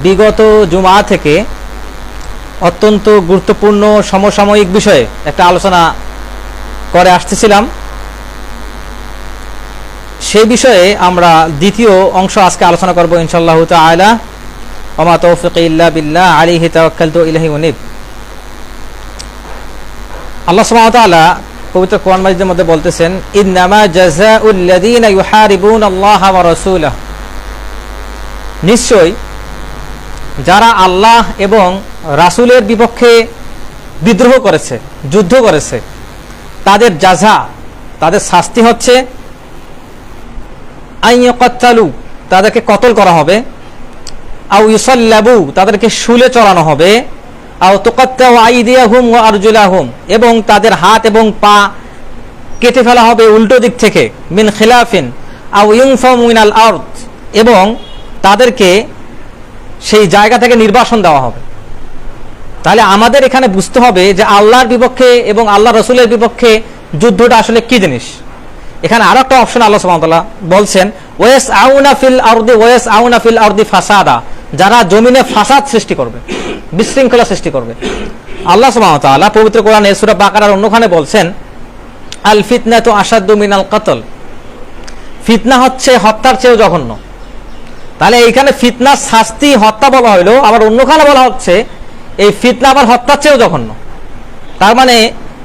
বিগত জুমা থেকে অত্যন্ত গুরুত্বপূর্ণ সমসাময়িক বিষয়ে একটা আলোচনা করে আসতেছিলাম। সেই বিষয়ে আমরা দ্বিতীয় অংশ আজকে আলোচনা করব ইনশাআল্লাহ তাআলা। ওমা তৌফিক ইল্লা বিল্লাহ আলাইহি তাওয়াক্কালতু ইলাইহি উনীব। আল্লাহ সুবহানাহু ওয়া তাআলা পবিত্র কোরআন মাজিদের মধ্যে বলতেছেন, ইন্নামা জাযাউল লাযীনা ইউহারিবুনাল্লাহা ওয়া রাসূলাহু, নিশ্চয় যারা আল্লাহ এবং রাসূলের বিপক্ষে বিদ্রোহ করেছে, যুদ্ধ করেছে, তাদের জাযা, তাদের শাস্তি হচ্ছে আইয়াকাত্তালু, তাদেরকে কতল করা হবে, আও ইউসাল্লাবু, তাদেরকে শুলে চড়ানো হবে, আও তুকাত্তাউ আইদিয়াহুম ওয়া আরজুলাহুম, এবং তাদের হাত এবং পা কেটে ফেলা হবে উল্টো দিক থেকে, মিন খিলাফিন, আও ইউনফাউ মিনাল আরদ, এবং তাদেরকে সেই জায়গা থেকে নির্বাসন দেওয়া হবে। তাহলে আমাদের এখানে বুঝতে হবে যে আল্লাহর বিপক্ষে এবং আল্লাহ রসুলের বিপক্ষে যুদ্ধটা আসলে কি জিনিস। এখানে আরো একটা অপশন আল্লাহ সুবহানাহু ওয়া তাআলা বলছেন, ওয়াসআউনা ফিল আরদি ওয়াসআউনা ফিল আরদি ফাসাদা, যারা জমিনে ফাসাদ সৃষ্টি করবে, বিশৃঙ্খলা সৃষ্টি করবে। আল্লাহ সুবহানাহু ওয়া তাআলা পবিত্র কোরআনে সূরা বাকারার অন্যখানে বলছেন, আল ফিতনাতু আশাদ্দু মিনাল কতল, ফিতনা হচ্ছে হত্যার চেয়েও জঘন্য। তাহলে এইখানে ফিতনার শাস্তি হত্যা বলা হইলো, আবার অন্যখানে বলা হচ্ছে এই ফিতনা আবার হত্যার চেয়েও জঘন্য। তার মানে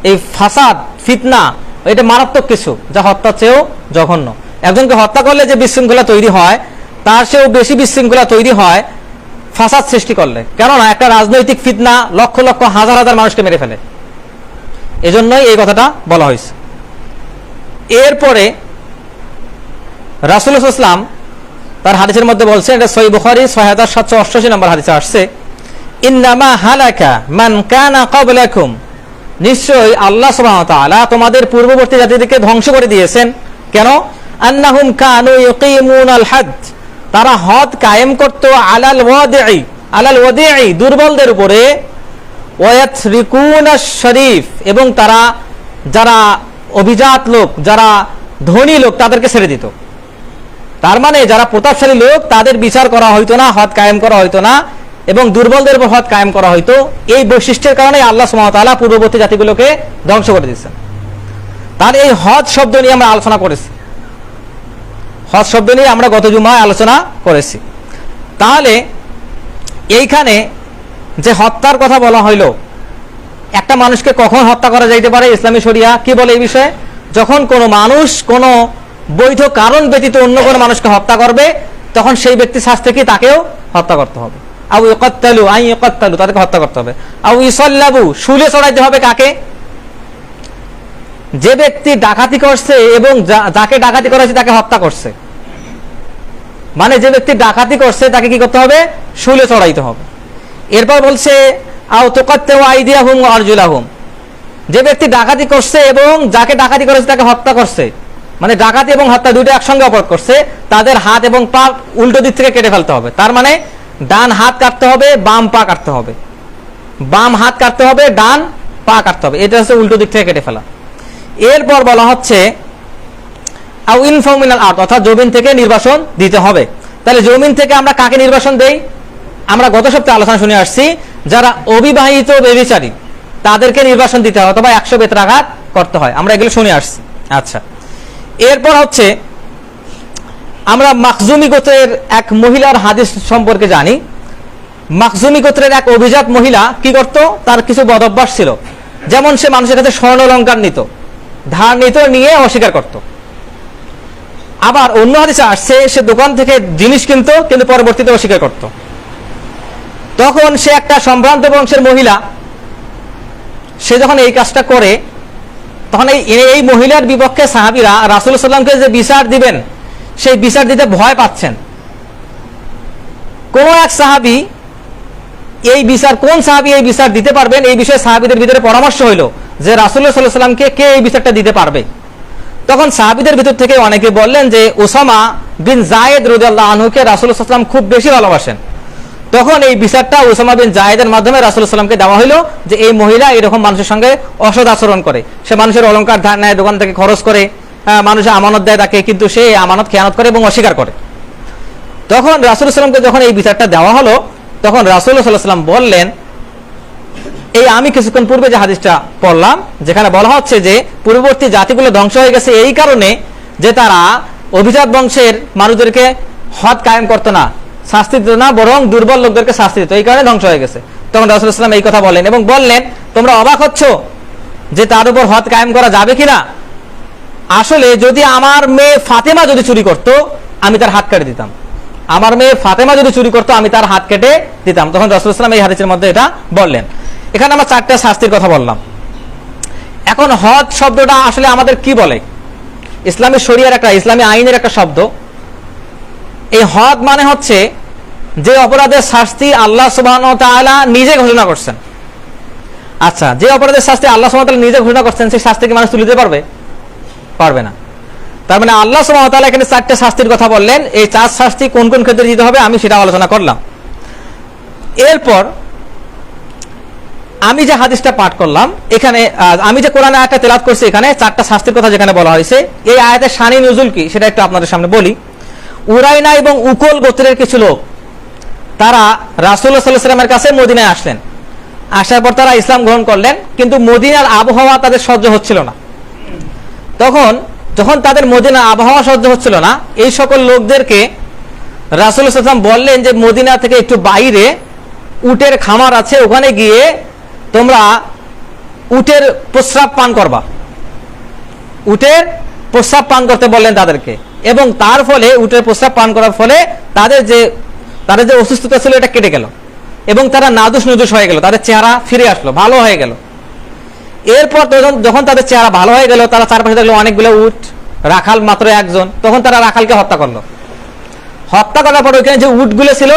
এই ফাসাদ, ফিতনা, এটা মারাত্মক কিছু, যা হত্যার চেয়েও জঘন্য। একজনকে হত্যা করলে যে বিশৃঙ্খলা তৈরি হয়, তার চেয়েও বেশি বিশৃঙ্খলা তৈরি হয় ফাসাদ সৃষ্টি করলে। কেননা একটা রাজনৈতিক ফিতনা লক্ষ লক্ষ হাজার হাজার মানুষকে মেরে ফেলে, এজন্যই এই কথাটা বলা হয়েছে। এরপরে রাসূলুল্লাহ সাল্লাল্লাহু আলাইহি ওয়াসাল্লাম তার হাদিসের মধ্যে বলছেন, এটা সহিহ বুখারী 6788 নম্বর হাদিসে আসছে, ইন্নামা হালাকা মান কানা ক্বাবলাকুম, নিশ্চয়ই আল্লাহ সুবহানাহু ওয়া তাআলা তোমাদের পূর্ববর্তী জাতিদেরকে ধ্বংস করে দিয়েছেন। কেন? আন্নাহুম কানু ইউকিমুনাল হাদ, তারা হদ কায়েম করত আলাল ওয়াদিই, দুর্বলদের উপরে, ওয়ায়াতরিকুনাশ শরীফ, এবং তারা যারা অভিজাত লোক, যারা ধনী লোক, তাদেরকে ছেড়ে দিত। তার মানে যারা প্রতাপশালী লোক, তাদের বিচার করা হইতো না, হদ কায়েম করা হইতো না, এবং দুর্বলদের উপর হদ কায়েম করা হইতো। এই বৈশিষ্ট্যের কারণে আল্লাহ সুবহানাহু ওয়া তাআলা পূর্ববর্তী জাতিগুলোকে ধ্বংস করে দিয়েছেন। তার এই হদ শব্দ নিয়ে আমরা আলোচনা করেছি, হদ শব্দ নিয়ে আমরা গত জুমায় আলোচনা করেছি। তাহলে এইখানে যে হত্যার কথা বলা হইল, একটা মানুষকে কখন হত্যা করা যাইতে পারে, ইসলামী শরিয়া কি বলে এই বিষয়ে? যখন কোনো মানুষ কোনো বৈধ কারণ ব্যতীত অন্য কোনো মানুষকে হত্যা করবে, তখন সেই ব্যক্তি শাস্তি কি তাকেও হত্যা করতে হবে। আও ইউকাত্তালু, তাদেরকে হত্যা করতে হবে। আও ইউসাল্লাবু, শুলে চড়াইতে হবে কাকে? যে ব্যক্তি ডাকাতি করছে এবং যাকে ডাকাতি করেছে তাকে হত্যা করছে, মানে যে ব্যক্তি ডাকাতি করছে তাকে কি করতে হবে? শুলে চড়াইতে হবে। এরপর বলছে আও তুকাত্তাউ আইদিয়াহুম ওয়া আরজুলাহুম, যে ব্যক্তি ডাকাতি করছে এবং যাকে ডাকাতি করেছে তাকে হত্যা করছে, মানে ডাকাতি এবং হত্যা দুইটা একসঙ্গে অপরাধ করছে, তাদের হাত এবং পা উল্টো দিক থেকে কেটে ফেলতে হবে। তার মানে ডান হাত কাটতে হবে, বাম পা কাটতে হবে, বাম হাত কাটতে হবে, ডান পা কাটতে হবে, এটা হচ্ছে উল্টো দিক থেকে কেটে ফেলা। এরপর বলা হচ্ছে আও ইনফাউ মিনাল আরদ, অর্থাৎ জমিন থেকে নির্বাসন দিতে হবে। তাহলে জমিন থেকে আমরা কাকে নির্বাসন দেই? আমরা গত সপ্তাহে আলোচনা শুনে আসছি, যারা অবিবাহিত ব্যভিচারী তাদেরকে নির্বাসন দিতে হয়, অথবা 100 বেত্রাঘাত করতে হয়, আমরা এগুলো শুনে আসছি। আচ্ছা, এরপর হচ্ছে আমরা মাখজুমি গোত্রের এক মহিলার হাদিস সম্পর্কে জানি। মাখজুমি গোত্রের এক অভিজাত মহিলা কি করত? তার কিছু বদ অভ্যাস ছিল, যেমন সে মানুষের কাছে স্বর্ণ অলংকার নিত, ধার নিত, নিয়ে অস্বীকার করত। আবার অন্য হাদিসে আসছে সে দোকান থেকে জিনিস কিনত, কিন্তু পরবর্তীতে অস্বীকার করত। তখন সে একটা সম্ভ্রান্ত বংশের মহিলা, সে যখন এই কাজটা করে, তখন এই মহিলার বিপক্ষে সাহাবীরা রাসূলুল্লাহ সাল্লাল্লাহু আলাইহি ওয়াসাল্লামকে যে বিচার দিবেন, সেই বিচার দিতে ভয় পাচ্ছেন। কোন এক সাহাবী এই বিচার, কোন সাহাবী এই বিচার দিতে পারবেন, এই বিষয়ে সাহাবীদের ভিতরে পরামর্শ হইল যে রাসূলুল্লাহ সাল্লাল্লাহু আলাইহি ওয়াসাল্লামকে কে এই বিচারটা দিতে পারবে। তখন সাহাবীদের ভিতর থেকে অনেকে বললেন যে উসামা বিন যায়েদ রাদিয়াল্লাহু আনহুকে রাসূলুল্লাহ সাল্লাল্লাহু আলাইহি ওয়াসাল্লাম খুব বেশি ভালোবাসেন। তখন এই বিচারটা উসামা বিন যায়েদের মাধ্যমে রাসূলুল্লাহ সাল্লাল্লাহু আলাইহি ওয়াসাল্লামকে দেওয়া হলো যে এই মহিলা এরকম মানুষের সঙ্গে অসৎ আচরণ করে, সে মানুষের অলংকার ধার নেয়, দোকান থেকে খরচ করে, মানুষের আমানত দেয় তাকে, কিন্তু সে আমানত খেয়ানত করে এবং অস্বীকার করে। তখন রাসূলুল্লাহ সাল্লাল্লাহু আলাইহি ওয়াসাল্লামকে যখন এই বিচারটা দেওয়া হলো, তখন রাসূলুল্লাহ সাল্লাল্লাহু আলাইহি ওয়াসাল্লাম বললেন, এই আমি কিছুক্ষণ পূর্বে যে হাদিসটা পড়লাম যেখানে বলা হচ্ছে যে পূর্ববর্তী জাতিগুলো ধ্বংস হয়ে গেছে এই কারণে যে তারা অভিজাত বংশের মানুষদেরকে হদ কায়েম করতো না, শাস্তি দিত না, বরং দুর্বল লোকদেরকে শাস্তি দিত, এই কারণে ধ্বংস হয়ে গেছে। তখন রাসূলুল্লাহ সাল্লাল্লাহু আলাইহি ওয়াসাল্লাম এই কথা বলেন এবং বললেন, তোমরা অবাক হচ্ছ যে তার উপর হদ কায়েম করা যাবে কিনা? আসলে যদি আমার মেয়ে ফাতেমা যদি চুরি করতো আমি তার হাত কেটে দিতাম, আমার মেয়ে ফাতেমা যদি চুরি করতো আমি তার হাত কেটে দিতাম। তখন রাসূলুল্লাহ সাল্লাল্লাহু আলাইহি ওয়াসাল্লাম এই হাদিসের মধ্যে এটা বললেন। এখানে আমরা 4টা শাস্তির কথা বললাম। এখন হদ শব্দটা আসলে আমাদের কি বলে? ইসলামী শরিয়ার একটা, ইসলামী আইনের একটা শব্দ। এই হদ মানে হচ্ছে যে অপরাধের শাস্তি আল্লাহ সুবহানাহু ওয়া তাআলা নিজে ঘোষণা করছেন। আচ্ছা, যে অপরাধের শাস্তি আল্লাহ সুবহানাহু ওয়া তাআলা নিজে ঘোষণা করছেন সেই শাস্তি কি মানুষ তুলে দিতে পারবে? পারবে না। তার মানে আল্লাহ সুবহানাহু ওয়া তাআলা এখানে 4টা শাস্তির কথা বললেন। এই 4 শাস্তি কোন কোন ক্ষেত্রে দিতে হবে আমি সেটা আলোচনা করলাম। এরপর আমি যে হাদিসটা পাঠ করলাম, এখানে আমি যে কোরআনে আয়াতটা তেলাওয়াত করছি, এখানে 4টা শাস্তির কথা যেখানে বলা হয়েছে, এই আয়াতের শানি নুজুল কি সেটা একটু আপনাদের সামনে বলি। উরাইনা এবং উকল গোত্রের কিছু লোক তারা রাসূলুল্লাহ সাল্লাল্লাহু আলাইহি ওয়াসাল্লামের কাছে মদিনায় আসলেন। আসার পর তারা ইসলাম গ্রহণ করলেন, কিন্তু মদিনার আবহাওয়া তাদের সহ্য হচ্ছিল না। তখন যখন তাদের মদিনার আবহাওয়া সহ্য হচ্ছিল না, এই সকল লোকদেরকে রাসূলুল্লাহ সাল্লাল্লাহু আলাইহি ওয়াসাল্লাম বললেন যে মদিনা থেকে একটু বাইরে উটের খামার আছে, ওখানে গিয়ে তোমরা উটের প্রস্রাব পান করবা, উটের প্রস্রাব পান করতে বললেন তাদেরকে। এবং তার ফলে উটের প্রস্রাব পান করার ফলে তাদের যে অসুস্থতা ছিল এটা কেটে গেল এবং তারা নাদুস নুদুস হয়ে গেল, তাদের চেহারা ফিরে আসলো, ভালো হয়ে গেল। এরপর যখন তাদের চেহারা ভালো হয়ে গেল, তারা চারপাশে দেখলো অনেকগুলো উট, রাখাল মাত্র একজন। তখন তারা রাখালকে হত্যা করলো। হত্যা করার পর ওইখানে যে উটগুলো ছিল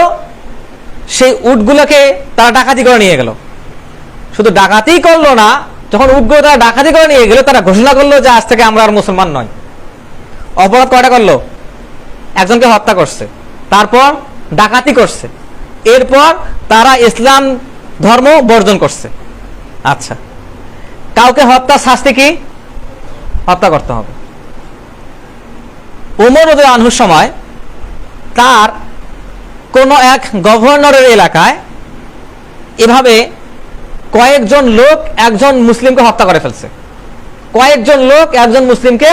সেই উটগুলোকে তারা ডাকাতি করে নিয়ে গেল। শুধু ডাকাতি করলো না, যখন উটগুলো তারা ডাকাতি করে নিয়ে গেল, তারা ঘোষণা করলো যে আজ থেকে আমরা আর মুসলমান নয়। অপরাধ কয়টা করলো? একজনকে হত্যা করছে, তারপর ডাকাতি করছে, এরপর তারা ইসলাম ধর্ম বর্জন করছে। আচ্ছা, কাউকে হত্যার শাস্তি কি? হত্যা করতে হবে। ওমর রাদিয়াল্লাহু আনহুর সময় তার কোন এক গভর্নরের এলাকায় এভাবে কয়েকজন লোক একজন মুসলিমকে হত্যা করে ফেলছে, কয়েকজন লোক একজন মুসলিমকে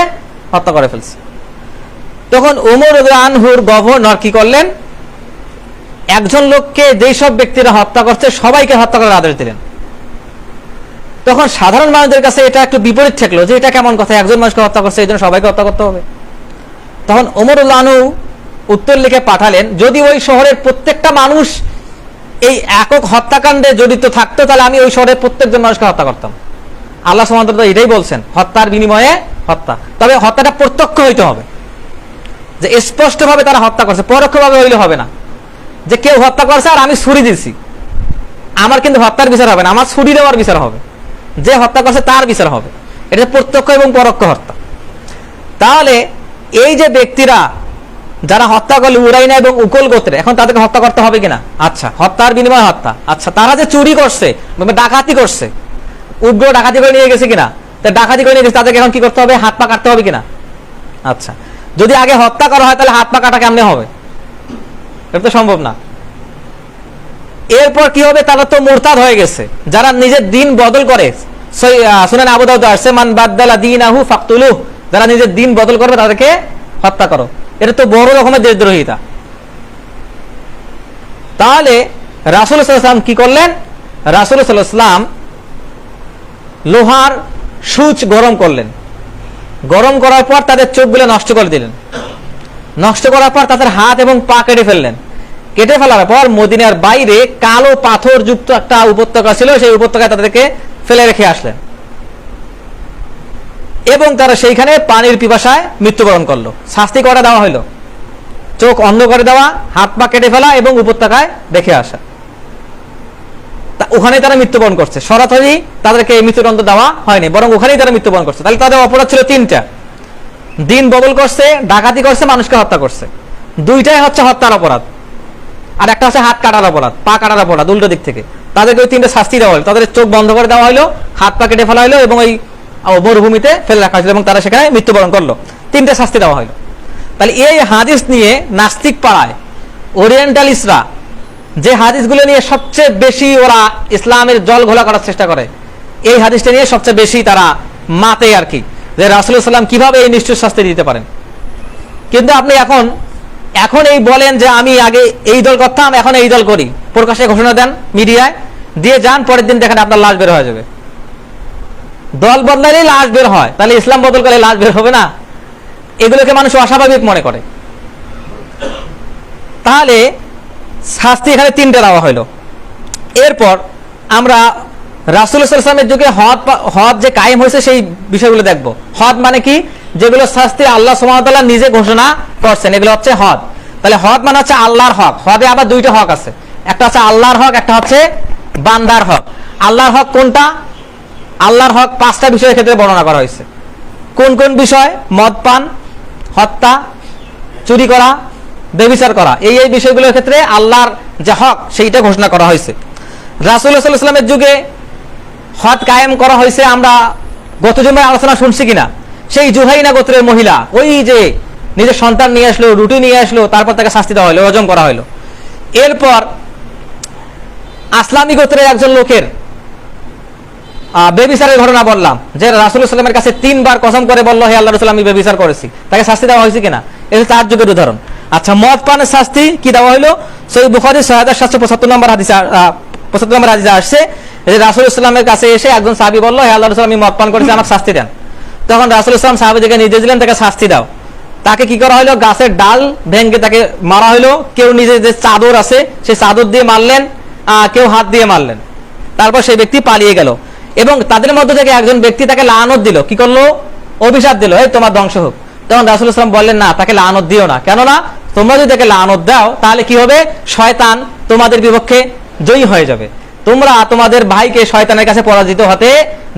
হত্যা করে ফেলছে। তখন ওমর রাদিয়াল্লাহু আনহুর গভর্নর কি করলেন? একজন লোককে যেই সব ব্যক্তিরা হত্যা করছে সবাইকে হত্যা করার আদেশ দিলেন। তখন সাধারণ মানুষদের কাছে এটা একটু বিপরীত ঠেকলো যে এটা কেমন কথা, একজন মানুষকে হত্যা করছে এই জন্য সবাইকে হত্যা করতে হবে। তখন ওমর রাদিয়াল্লাহু আনহু উত্তর লিখে পাঠালেন, যদি ওই শহরের প্রত্যেকটা মানুষ এই একক হত্যাকাণ্ডে জড়িত থাকতো তাহলে আমি ওই শহরের প্রত্যেকজন মানুষকে হত্যা করতাম। আল্লাহ সুবহানাহু ওয়া তাআলা এটাই বলছেন, হত্যার বিনিময়ে হত্যা। তবে হত্যাটা প্রত্যক্ষ হইতে হবে, যে স্পষ্টভাবে তারা হত্যা করছে, পরোক্ষভাবে হইলে হবে না। যে কেউ হত্যা করছে আর আমি ছুরি দিছি, আমার কিন্তু হত্যার বিচার হবে না, আমার ছুরি দেওয়ার বিচার হবে, যে হত্যা করছে তার বিচার হবে। এটা প্রত্যক্ষ এবং পরোক্ষ হত্যা। তাহলে এই যে ব্যক্তিরা যারা হত্যা করলো উরাইনা এবং উকল গোত্রে, এখন তাদেরকে হত্যা করতে হবে কিনা? আচ্ছা, হত্যার বিনিময়ে হত্যা। আচ্ছা, তারা যে চুরি করছে, ডাকাতি করছে, উটগুলো ডাকাতি করে নিয়ে গেছে কিনা, তা ডাকাতি করে নিয়ে গেছে, তাদেরকে এখন কি করতে হবে? হাত পা কাটতে হবে কিনা? আচ্ছা, যদি আগে হত্যা করা হয় তাহলে হাত পা কাটা কেমনে হবে? এটা তো সম্ভব না। এরপর কি হবে? তারা তো মুরতাদ হয়ে গেছে, যারা নিজের দিন বদল করে। সুনান আবু দাউদ আসছে, মান বাদদালা দীনাহু ফাকতুলুহু, যারা নিজের দিন বদল করবে তাদেরকে হত্যা করো। এটা তো বড় রকমের দেশদ্রোহিতা। তাহলে রাসূলুল্লাহ সাল্লাল্লাহু আলাইহি ওয়াসাল্লাম কি করলেন? রাসূলুল্লাহ সাল্লাল্লাহু আলাইহি ওয়াসাল্লাম লোহার সূচ গরম করলেন, গরম করার পর তাদের চোখগুলো নষ্ট করে দিলেন, নষ্ট করার পর তাদের হাত এবং পা কেটে ফেললেন। কেটে ফেলার পর মদিনার বাইরে কালো পাথর যুক্ত একটা উপত্যকা ছিল, সেই উপত্যকায় তাদেরকে ফেলে রেখে আসলেন এবং তারা সেইখানে পানির পিপাসায় মৃত্যুবরণ করলো। শাস্তি করা দেওয়া হলো, চোখ অন্ধ করে দেওয়া, হাত পা কেটে ফেলা এবং উপত্যকায় রেখে আসা। ওখানেই তারা মৃত্যুবরণ করছে, সরাসরি তাদেরকে মৃত্যুদণ্ড দেওয়া হয়নি, বরং ওখানেই তারা মৃত্যুবরণ করছে। তাহলে তাদের অপরাধ ছিল 3টা, দিন বদল করছে, ডাকাতি করছে, মানুষকে হত্যা করছে। 2টাই হচ্ছে হত্যার অপরাধ, আর একটা হচ্ছে হাত কাটার অপরাধ, পা কাটার অপরাধ, উল্টো দিক থেকে। তাদেরকে ওই 3টে শাস্তি দেওয়া হলো, তাদের চোখ বন্ধ করে দেওয়া হলো, হাত পা কেটে ফেলা হলো এবং ওই মরুভূমিতে ফেলে রাখা হয়েছিল এবং তারা সেখানে মৃত্যুবরণ করলো। 3টে শাস্তি দেওয়া হলো। তাহলে এই হাদিস নিয়ে নাস্তিক পাড়ায় ওরিয়েন্টালিস্টরা যে হাদিসগুলো নিয়ে সবচেয়ে বেশি ওরা ইসলামের জল ঘোলা করার চেষ্টা করে, এই হাদিসটা নিয়ে সবচেয়ে বেশি তারা মাতে আর কি, যে রাসূলুল্লাহ সাল্লাল্লাহু আলাইহি ওয়াসাল্লাম কিভাবে এই নিষ্ঠুর শাস্তি দিতে পারেন। কিন্তু আপনি এখন এই বলেন যে আমি আগে এই দল করতাম, এখন এই দল করি, প্রকাশ্যে ঘোষণা দেন মিডিয়ায়, দিয়ে যান, পরের দিন দেখেন আপনার লাশ বের হয়ে যাবে। দল বদলালেই লাশ বের হয়, তাহলে ইসলাম বদল করলে লাশ বের হবে না? এগুলোকে মানুষ অস্বাভাবিক মনে করে। তাহলে শাস্তি এখানে তিনটে দেওয়া হলো। এরপর আমরা রাসূলুল্লাহ সাল্লাল্লাহু আলাইহি ওয়াসাল্লামের যুগে হদ যে কায়েম হয়েছে সেই বিষয়গুলো দেখব। হদ মানে কি? যেগুলো শাস্তি আল্লাহ সুবহানাহু ওয়া তাআলা নিজে ঘোষণা করছেন, এগুলো হচ্ছে হদ। তাহলে হদ মানে হচ্ছে আল্লাহর হক। হদে আবার দুইটা হক আছে, একটা হচ্ছে আল্লাহর হক, একটা হচ্ছে বান্দার হক। আল্লাহর হক কোনটা? আল্লাহর হক 5টা বিষয়ের ক্ষেত্রে বর্ণনা করা হয়েছে। কোন কোন বিষয়? মদ পান, হত্যা, চুরি করা, ব্যভিচার করা, এই বিষয়গুলোর ক্ষেত্রে আল্লাহর যে হক সেইটা ঘোষণা করা হয়েছে। রাসূলুল্লাহ সাল্লাল্লাহু আলাইহি ওয়াসাল্লামের যুগে হদ কায়েম করা হয়েছে, আমরা গত জুমায় আলোচনা শুনছি কিনা, সেই জুহাইনা গোত্রের মহিলা, ওই যে নিজের সন্তান নিয়ে আসলো, রুটি নিয়ে আসলো, তারপর তাকে শাস্তি দেওয়া হলো, রজম করা হলো। এরপর আসলামী গোত্রের একজন লোকের বেবিচারের ঘটনা বললাম, যে রাসূলুল্লাহ সাল্লাল্লাহু আলাইহি ওয়াসাল্লামের কাছে 3 বার কসম করে বলল, হে আল্লাহর রাসূল আমি বেবিচার করেছি, তাকে শাস্তি দেওয়া হয়েছে কিনা? এটা তার যুগের উদাহরণ। আচ্ছা, মদ পানের শাস্তি কি দেওয়া হলো? সহিহ বুখারী 6775 নম্বর হাদিসে 75 নম্বর হাদিসে আসছে যে রাসূলুল্লাহ সাল্লাল্লাহু আলাইহি ওয়াসাল্লামের কাছে এসে একজন সাহাবী বলল, হে আল্লাহর রাসূল আমি মদ পান করেছি, আমাকে শাস্তি দেন। তখন রাসূলুল্লাহ সাল্লাল্লাহু আলাইহি ওয়াসাল্লাম সাহাবীদেরকে নির্দেশ দিলেন তাকে শাস্তি দাও। তাকে কি করা হলো? গাছের ডাল ভেঙে তাকে মারা হলো। কেউ নিজের যে চাদর আছে সেই চাদর দিয়ে মারলেন, কেউ হাত দিয়ে মারলেন। তারপর সেই ব্যক্তি পালিয়ে গেল এবং তাদের মধ্যে থেকে একজন ব্যক্তি তাকে লানত দিল। কি করলো? অভিশাপ দিল, এই তোমার ধ্বংস হোক। তখন রাসূলুল্লাহ সাল্লাল্লাহু আলাইহি ওয়াসাল্লাম বললেন, না, তাকে লানত দিও না। কেননা তোমরা যদি তাকে লানত দাও তাহলে কি হবে? শয়তান তোমাদের বিপক্ষে জয়ী হয়ে যাবে। তোমরা তোমাদের ভাইকে শয়তানের কাছে পরাজিত হতে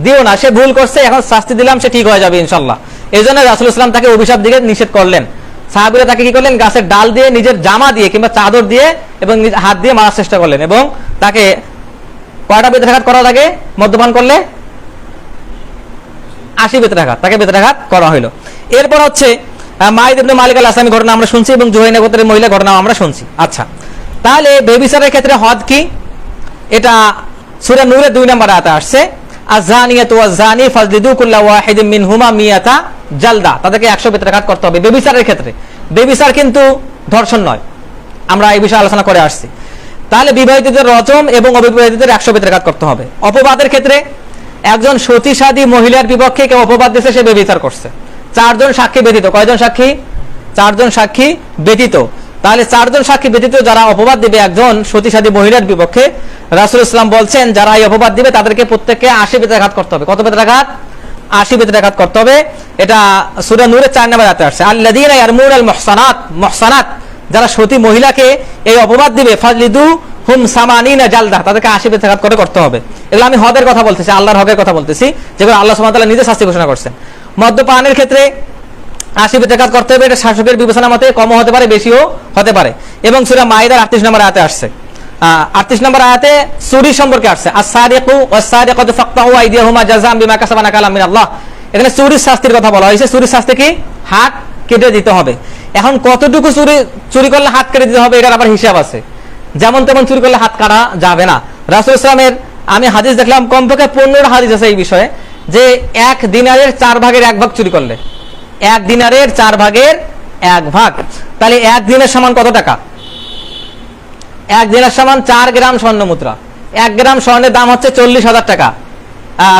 দিও না। সে ভুল করছে, এখন শাস্তি দিলাম, সে ঠিক হয়ে যাবে ইনশাআল্লাহ। এই জন্য রাসূলুল্লাহ সাল্লাল্লাহু আলাইহি ওয়াসাল্লাম তাকে অভিশাপ দিয়ে নিষেধ করলেন। সাহাবীরা তাকে কি করলেন? গাছের ডাল দিয়ে, নিজের জামা দিয়ে কিংবা চাদর দিয়ে এবং হাত দিয়ে মারার চেষ্টা করলেন এবং তাকে কয়টা বেত্রাঘাত করা লাগে? মদ্যপান করলে 80 বেত্রাঘাত, তাকে বেত্রাঘাত করা হলো। এরপর হচ্ছে মাইদ ইবনে মালিক আল আসলামী ঘটনা আমরা শুনছি এবং জুহাইনা গোত্রের মহিলা ঘটনা আমরা শুনছি। আচ্ছা, তাহলে বেবিচারের ক্ষেত্রে হদ কি? এটা সূরা নূরের 2 নম্বর আয়াতে আসছে, আয-যানিয়াতু ওয়াজ-যানি ফাজলিদু কুল্লা ওয়াহিদিন মিনহুমা মিয়াতা জালদা। তাদেরকে 100 বেত্রাঘাত করতে হবে বেবিচারের ক্ষেত্রে। বেবিচার কিন্তু ধর্ষণ নয়, আমরা এই বিষয়ে আলোচনা করে আসছি। তাহলে বিবাহিতদের রজম এবং অবিবাহিতদের 100 বেত্রাঘাত করতে হবে। অপবাদের ক্ষেত্রে একজন সতীসাধী মহিলার বিপক্ষে কেউ অপবাদ দিয়েছে, সে বেবিচার করছে, 4 জন সাক্ষী ব্যতীত। কয়জন সাক্ষী? 4 জন সাক্ষী ব্যতীত। তাহলে 4 জন সাক্ষী ব্যতীত যারা অপবাদ দিবে একজন সতীসাধী মহিলার বিপক্ষে, রাসূলুল্লাহ সাল্লাল্লাহু আলাইহি ওয়াসাল্লাম বলছেন যারা এই অপবাদ দিবে তাদেরকে প্রত্যেককে 80 বেত্রাঘাত করতে হবে। কত বেত্রাঘাত? 80 বেত্রাঘাত করতে হবে। এটা সূরা নূরের 4 নম্বর আয়াতে আসছে, আল্লাযীনা ইয়ারমুনাল মুহসানাত, যারা সতী মহিলাকে এই অপবাদ দিবে, ফাজলিদু হুম সামানিনা জালদা, তাদেরকে 80 বেত্রাঘাত করে করতে হবে। এগুলো আমি হদের কথা বলতেছি, আল্লাহর হকের কথা বলতেছি, যেগুলো আল্লাহ সুবহানাহু ওয়া তাআলা নিজে শাস্তি ঘোষণা করছেন। মদ্যপানের ক্ষেত্রে 80 বেত্রাঘাত করতে হবে। এটা শাসকের বিবেচনা মতে কমও হতে পারে, বেশিও হতে পারে। এবং সূরা মাইদার 38 নম্বর আয়াতে আসছে, 38 নম্বর আয়াতে চুরি সম্পর্কে আসছে, আস-সারিকু ওয়াস-সারিকাতু ফাকতাউ আইদিয়াহুমা জাযাআন বিমা কাসাবা নাকালাম মিনাল্লাহ। এখানে চুরির শাস্তির কথা বলা হয়েছে। চুরির শাস্তি কি? হাত কেটে দিতে হবে। এখন কতটুকু চুরি করলে হাত কেটে দিতে হবে এটার আবার হিসাব আছে। যেমন তেমন চুরি করলে হাত কাটা যাবে না। রাসূলুল্লাহ সাল্লাল্লাহু আলাইহি ওয়াসাল্লামের আমি হাদিস দেখলাম কমপক্ষে 15 হাদিস আছে এই বিষয়ে, যে 1 দিনারের 4 ভাগের 1 ভাগ চুরি করলে, 1 দিনারের 4 ভাগের 1 ভাগ, তাহলে 1 দিনের সমান কত টাকা? 1 দিনের সমান 4 গ্রাম স্বর্ণ মুদ্রা। 1 গ্রাম স্বর্ণের দাম হচ্ছে 40,000 টাকা,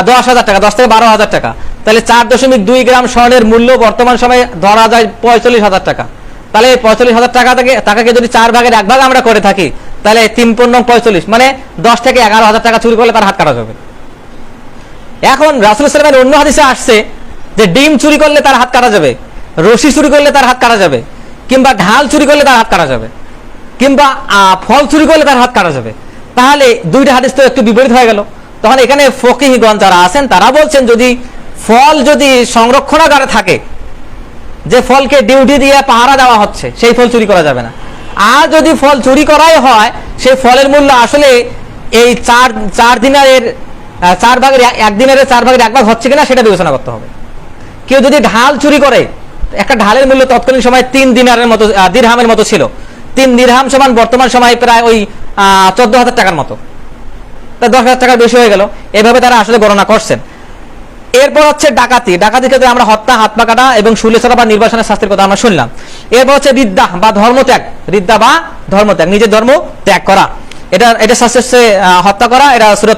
10,000 টাকা, 10 থেকে 12,000 টাকা। তাহলে 4.2 গ্রাম স্বর্ণের মূল্য বর্তমান সময়ে ধরা যায় 45,000 টাকা। তাহলে 45,000 টাকাকে যদি 4 ভাগের 1 ভাগ আমরা করে থাকি, তাহলে 3 × 45 মানে 10 থেকে 11,000 টাকা চুরি করলে তার হাত কাটা যাবে। এখন রাসূলুল্লাহ সাল্লাল্লাহু আলাইহি ওয়াসাল্লামের অন্য হাদিসে আসছে যে ডিম চুরি করলে তার হাত কাটা যাবে, রশি চুরি করলে তার হাত কাটা যাবে, কিংবা ঢাল চুরি করলে তার হাত কাটা যাবে, কিংবা ফল চুরি করলে তার হাত কাটা যাবে। তাহলে দুইটা হাদিস তো একটু বিপরীত হয়ে গেল। তখন এখানে ফকিহগণ যারা আছেন তারা বলছেন যদি ফল যদি সংরক্ষণাগারে থাকে, যে ফলকে ডিউটি দিয়ে পাহারা দেওয়া হচ্ছে, সেই ফল চুরি করা যাবে না। আর যদি ফল চুরি করাই হয়, সেই ফলের মূল্য আসলে এই 4 দিনারের 4 ভাগের 1 দিনারের 4 ভাগের 1 ভাগ হচ্ছে কিনা সেটা বিবেচনা করতে হবে। কেউ যদি ঢাল চুরি করে, একটা ঢালের মূল্য তৎকালীন সময় 3 দিনারের মতো, দিরহামের মতো ছিল। 3 দিরহাম সমান বর্তমান সময় প্রায় ওই 14,000 টাকার মতো, তা 10,000 টাকার বেশি হয়ে গেল। এভাবে তারা আসলে গণনা করছেন। এরপর হচ্ছে ডাকাতি। ডাকাতির ক্ষেত্রে আমরা হত্যা, হাত পা কাটা এবং শুলে চড়া বা নির্বাসনের শাস্তির কথা আমরা শুনলাম। এরপর হচ্ছে রিদ্দা বা ধর্মত্যাগ। রিদ্দা বা ধর্মত্যাগ, নিজের ধর্ম ত্যাগ করা, এটা শাস্তি হচ্ছে হত্যা করা। এটা সূরা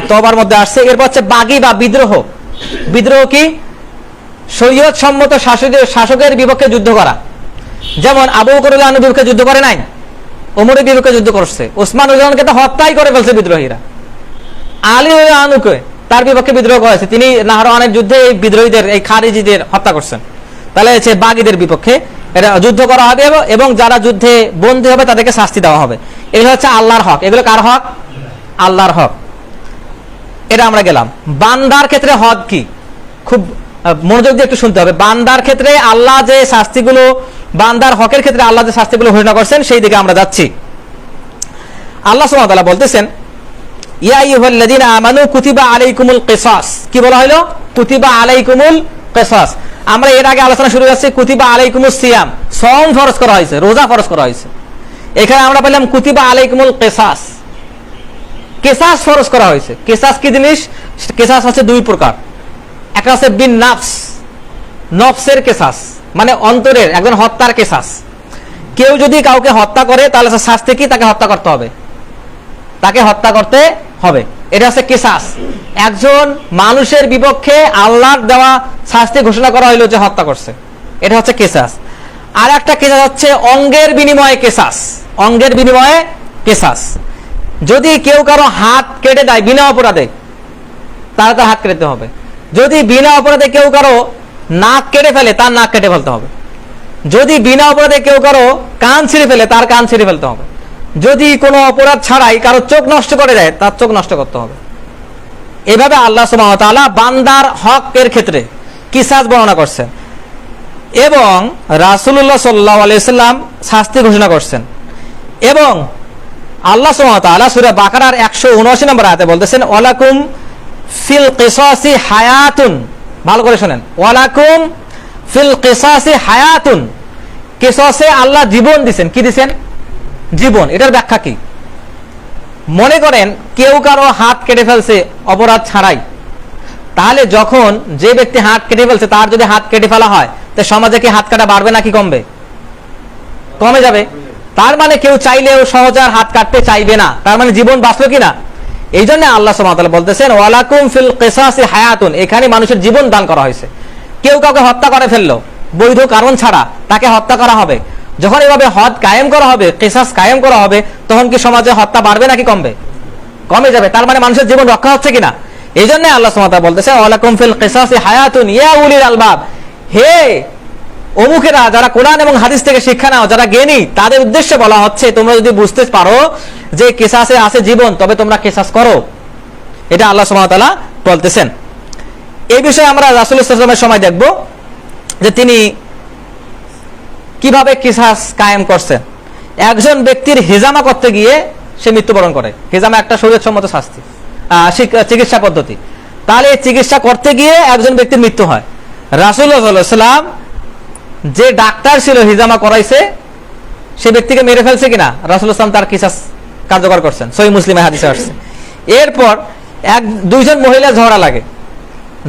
তওবার মধ্যে আসছে। এরপর হচ্ছে বাগী বা বিদ্রোহ। বিদ্রোহ কি? শরীয়ত সম্মত শাসকের বিপক্ষে যুদ্ধ করা। যেমন আবু বকর রাদিয়াল্লাহু আনহুর বিপক্ষে যুদ্ধ করে নাই, ওমরের বিপক্ষে যুদ্ধ করছে। ওসমান রাদিয়াল্লাহু আনহুকে তো হত্যাই করে ফেলছে বিদ্রোহীরা। আলী রাদিয়াল্লাহু আনহুকে তার বিপক্ষে বিদ্রোহ করেছে, তিনি নাহরাওয়ানের যুদ্ধে এই বিদ্রোহীদের, এই খারিজিদের হত্যা করছেন। তাহলে হচ্ছে বাগীদের বিপক্ষে এটা যুদ্ধ করা হবে এবং যারা যুদ্ধে বন্দী হবে তাদেরকে শাস্তি দেওয়া হবে। এগুলো হচ্ছে আল্লাহর হক। এগুলো কার হক? আল্লাহর হক। এটা আমরা গেলাম। বান্দার ক্ষেত্রে হক কি? খুব মনোযোগ দিয়ে একটু শুনতে হবে। বান্দার ক্ষেত্রে আল্লাহ যে শাস্তিগুলো, বান্দার হকের ক্ষেত্রে আল্লাহ যে শাস্তিগুলো ঘোষণা করছেন সেই দিকে আমরা যাচ্ছি। আল্লাহ সুবহানাহু ওয়া তাআলা বলতেছেন, ইয়া আইয়ুহাল্লাযীনা আমানু কুতিবা আলাইকুমুল কিসাস। কি বলা হলো? কুতিবা আলাইকুমুল কিসাস। আমরা এর আগে আলোচনা শুরু করছি কুতিবা আলাইকুমুস সিয়াম, সওম ফরজ করা হয়েছে, রোজা ফরজ করা হয়েছে। এখানে আমরা পেলাম কুতিবা আলাইকুমুল কিসাস, কিসাস ফরজ করা হয়েছে। কিসাস কি জিনিস? কিসাস হচ্ছে দুই প্রকার। একটা হচ্ছে বিন নাফস, নফসের কিসাস, মানে অন্তরের, একজন হত্যার কিসাস। কেউ যদি কাউকে হত্যা করে তাহলে শাস্তি কি? তাকে হত্যা করতে হবে, তাকে হত্যা করতে হবে। এটা হচ্ছে কিসাস। একজন মানুষের বিপক্ষে আল্লাহর দেওয়া শাস্তি ঘোষণা করা হইলো যে হত্যা করছে, এটা হচ্ছে কিসাস। আর একটা কিসাস হচ্ছে অঙ্গের বিনিময়ে কিসাস। অঙ্গের বিনিময়ে কিসাস। যদি কেউ কারো হাত কেটে দেয় বিনা অপরাধে, তাহলে তার হাত কেটে হবে। যদি বিনা অপরাধে কেউ কারো নাক কেটে ফেলে, তার নাক কেটে ফেলতে হবে। যদি বিনা অপরাধে কেউ কারো কান ছিঁড়ে ফেলে, তার কান ছিঁড়ে ফেলতে হবে। যদি কোনো অপরাধ ছাড়াই কারো চোখ নষ্ট করে দেয়, তার চোখ নষ্ট করতে হবে। এভাবে আল্লাহ সুবহানাহু ওয়া তাআলা বান্দার হকের ক্ষেত্রে কিসাস বর্ণনা করছেন এবং রাসূলুল্লাহ সাল্লাল্লাহু আলাইহি ওয়াসাল্লাম শাস্তি ঘোষণা করছেন। এবং আল্লাহ সুবহানাহু ওয়া তাআলা সূরা বাকারার 179 নম্বর আয়াতে বলতেছেন, ওয়ালাকুম ফিল কিসাসি হায়াতুন। ভালো করে শুনেন, ওয়ালাকুম ফিল কিসাসি হায়াতুন। কিসাসে আল্লাহ জীবন দিবেন। কি দিবেন? জীবন। এটার ব্যাখ্যা কি? মনে করেন কেউ কারো হাত কেটে ফেলছে অপরাধ ছাড়াই, তাহলে যখন যে ব্যক্তি হাত কেটে ফেলছে তার যদি হাত কেটে ফেলা হয়, তো সমাজে কি হাত কাটা বাড়বে নাকি কমবে? কমে যাবে। তার মানে কেউ চাইলেও সহজে আর হাত কাটতে চাইবে না, তার মানে জীবন বাঁচলো কিনা। এই জন্য আল্লাহ সুবহানাহু ওয়া তাআলা বলতেছেন, ওয়ালাকুম ফিল কিসাসি হায়াতুন। এখানে মানুষের জীবন দান করা হয়েছে। কেউ কাউকে হত্যা করে ফেললো বৈধ কারণ ছাড়া, তাকে হত্যা করা হবে। যখন এভাবে হদ কায়েম করা হবে, কিসাস কায়েম করা হবে, তখন কি সমাজে হত্যা বাড়বে নাকি কমবে? কমে যাবে। তার মানে মানুষের জীবন রক্ষা হচ্ছে কিনা। এই জন্য আল্লাহ সুবহানাহু ওয়া তাআলা বলতেছে, ওয়ালাকুম ফিল কিসাসি হায়াতুন ইয়া উলিল আলবাব। হে অমুকেরা, যারা কোরআন এবং হাদিস থেকে শিক্ষা নাও, যারা জ্ঞানী, তাদের উদ্দেশ্যে বলা হচ্ছে, তোমরা যদি বুঝতে পারো যে কিসাসে আছে জীবন, তবে তোমরা কিসাস করো। এটা আল্লাহ সুবহানাহু ওয়া তাআলা বলতেছেন। এই বিষয়ে আমরা রাসূল সাল্লাল্লাহু আলাইহি ওয়াসাল্লামের সময় দেখব যে তিনি কিভাবে কিসাস কায়েম করছেন। একজন ব্যক্তির হিজামা করতে গিয়ে সে মৃত্যুবরণ করে। হিজামা একটা শরীয়তসম্মত শাস্তি, চিকিৎসা পদ্ধতি। তাহলে এই চিকিৎসা করতে গিয়ে একজন ব্যক্তির মৃত্যু হয়। রাসূলুল্লাহ সাল্লাল্লাহু আলাইহি ওয়াসাল্লাম যে ডাক্তার ছিল হিজামা করাইছে, সে ব্যক্তিকে মেরে ফেলছে কিনা, রাসূলুল্লাহ সাল্লাল্লাহু আলাইহি ওয়াসাল্লাম তার কিসাস কার্যকর করছেন। সহিহ মুসলিমে হাদিসে আসছে। এরপর দুইজন মহিলা ঝগড়া লাগে।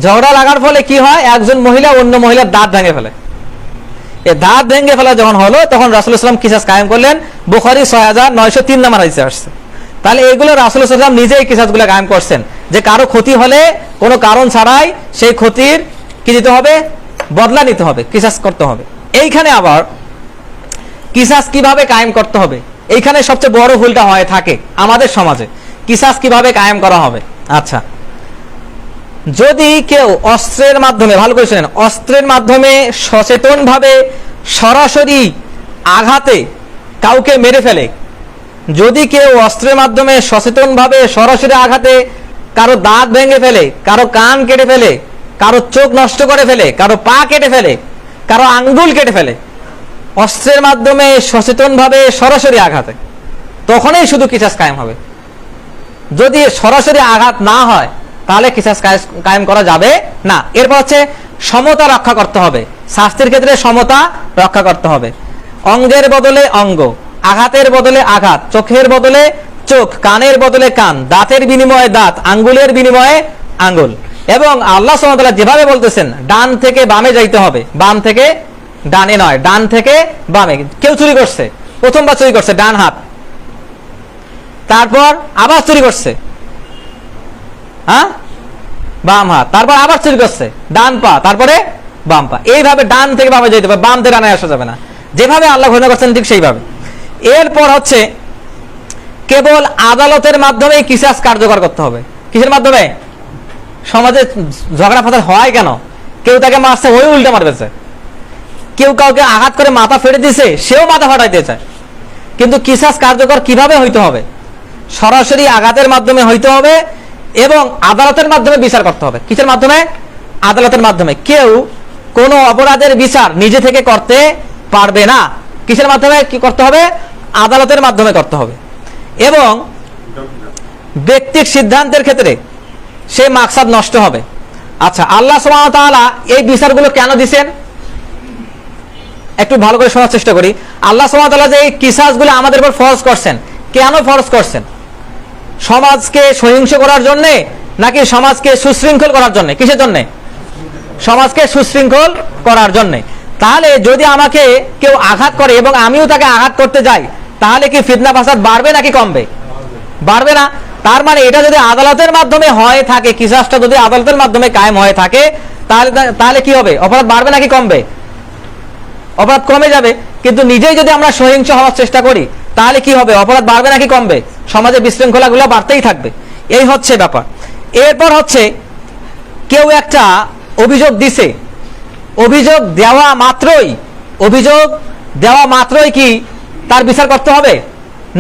ঝগড়া লাগার ফলে কি হয়, একজন মহিলা অন্য মহিলার দাঁত ভেঙে ফেলে। এই দাঁত ভেঙে ফেলা যখন হলো, তখন রাসূলুল্লাহ সাল্লাল্লাহু আলাইহি ওয়াসাল্লাম কিসাস কায়েম করলেন। বুখারী 6903 নম্বর হাদিসে আসছে। তাহলে এগুলো রাসূলুল্লাহ সাল্লাল্লাহু আলাইহি ওয়াসাল্লাম নিজেই কিসাসগুলো কায়েম করছেন, যে কারো ক্ষতি হলে কোনো কারণ ছাড়াই সেই ক্ষতির কি দিতে হবে? বদলা নিতে হবে, কিসাস করতে হবে। এইখানে আবার কিসাস কিভাবে কায়েম করতে হবে, এইখানে সবচেয়ে বড় ভুলটা হয়ে থাকে আমাদের সমাজে। কিসাস কিভাবে কায়েম করা হবে? আচ্ছা, যদি কেউ অস্ত্রের মাধ্যমে, ভালো করে শুনেন, অস্ত্রের মাধ্যমে সচেতনভাবে সরাসরি আঘাতে কাউকে মেরে ফেলে, যদি কেউ অস্ত্রের মাধ্যমে সচেতনভাবে সরাসরি আঘাতে কারো দাঁত ভেঙে ফেলে, কারো কান কেটে ফেলে, কারো চোখ নষ্ট করে ফেলে, কারো পা কেটে ফেলে, কারো আঙ্গুল কেটে ফেলে, অস্ত্রের মাধ্যমে সচেতনভাবে সরাসরি আঘাতে, তখনই শুধু কিসাস কায়েম হবে। যদি সরাসরি আঘাত না হয় তাহলে কিসাস কায়েম করা যাবে না। এরপর হচ্ছে সমতা রক্ষা করতে হবে। শাস্তির ক্ষেত্রে সমতা রক্ষা করতে হবে। অঙ্গের বদলে অঙ্গ, আঘাতের বদলে আঘাত, চোখের বদলে চোখ, কানের বদলে কান, দাঁতের বিনিময়ে দাঁত, আঙ্গুলের বিনিময়ে আঙ্গুল। এবং আল্লাহ সুবহানাহু ওয়া তাআলা যেভাবে বলতেছেন ডান থেকে বামে যাইতে হবে, বাম থেকে ডানে নয়, ডান থেকে বামে। কেউ চুরি করছে, প্রথমবার চুরি করছে ডান হাত, তারপর আবার চুরি করছে বাম হাত, তারপর আবার চুরি করছে ডান পা, তারপরে বাম পা। এইভাবে ডান থেকে বামে যেতে হবে, বাম থেকে ডানে আসা যাবে না। যেভাবে আল্লাহ ঘোষণা করছেন ঠিক সেইভাবে। এরপর হচ্ছে কেবল আদালতের মাধ্যমে কিসাস কার্যকর করতে হবে। কিসের মাধ্যমে? সমাজে ঝগড়া ফাসাদ হয় কেন? কেউ তাকে মারছে, ওই উল্টা মারতেছে। কেউ কাউকে আঘাত করে মাথা ফেটে দিছে, সেও মাথা ফাটাইতে চায়। কিন্তু কিসাস কার্যকর কিভাবে হইতে হবে? সরাসরি আঘাতের মাধ্যমে হইতে হবে এবং আদালতের মাধ্যমে বিচার করতে হবে। কিসের মাধ্যমে? আদালতের মাধ্যমে। কেউ কোনো অপরাধের বিচার নিজে থেকে করতে পারবে না। কিসের মাধ্যমে কি করতে হবে? আদালতের মাধ্যমে করতে হবে। এবং ব্যক্তির সিদ্ধান্তের ক্ষেত্রে সে মাকসাদ নষ্ট হবে। আচ্ছা, আল্লাহ সুবহানাহু ওয়া তাআলা এই বিচারগুলো কেন দিবেন একটু ভালো করে শোনার চেষ্টা করি। আল্লাহ সুবহানাহু ওয়া তাআলা যে এই কিসাসগুলো আমাদের উপর ফরজ করছেন, কেন ফরজ করছেন? সমাজকে সহিংস করার জন্য নাকি সমাজকে সুশৃঙ্খল করার জন্য? কিসের জন্য? সমাজকে সুশৃঙ্খল করার জন্য। তাহলে যদি আমাকে কেউ আঘাত করে এবং আমিও তাকে আঘাত করতে যাই, তাহলে কি ফিতনা ফাসাদ বাড়বে নাকি কমবে? বাড়বে না। তার মানে এটা যদি আদালতের মাধ্যমে হয়ে থাকে, কিসাসটা যদি আদালতের মাধ্যমে কায়েম হয়ে থাকে, তাহলে কি হবে? অপরাধ বাড়বে নাকি কমবে? অপরাধ কমে যাবে। কিন্তু নিজেই যদি আমরা সহিংস হওয়ার চেষ্টা করি, তাহলে কি হবে? অপরাধ বাড়বে নাকি কমবে? সমাজে বিশৃঙ্খলাগুলো বাড়তেই থাকবে। এই হচ্ছে ব্যাপার। এরপর হচ্ছে কেউ একটা অভিযোগ দিছে, অভিযোগ দেওয়া মাত্রই কি তার বিচার করতে হবে?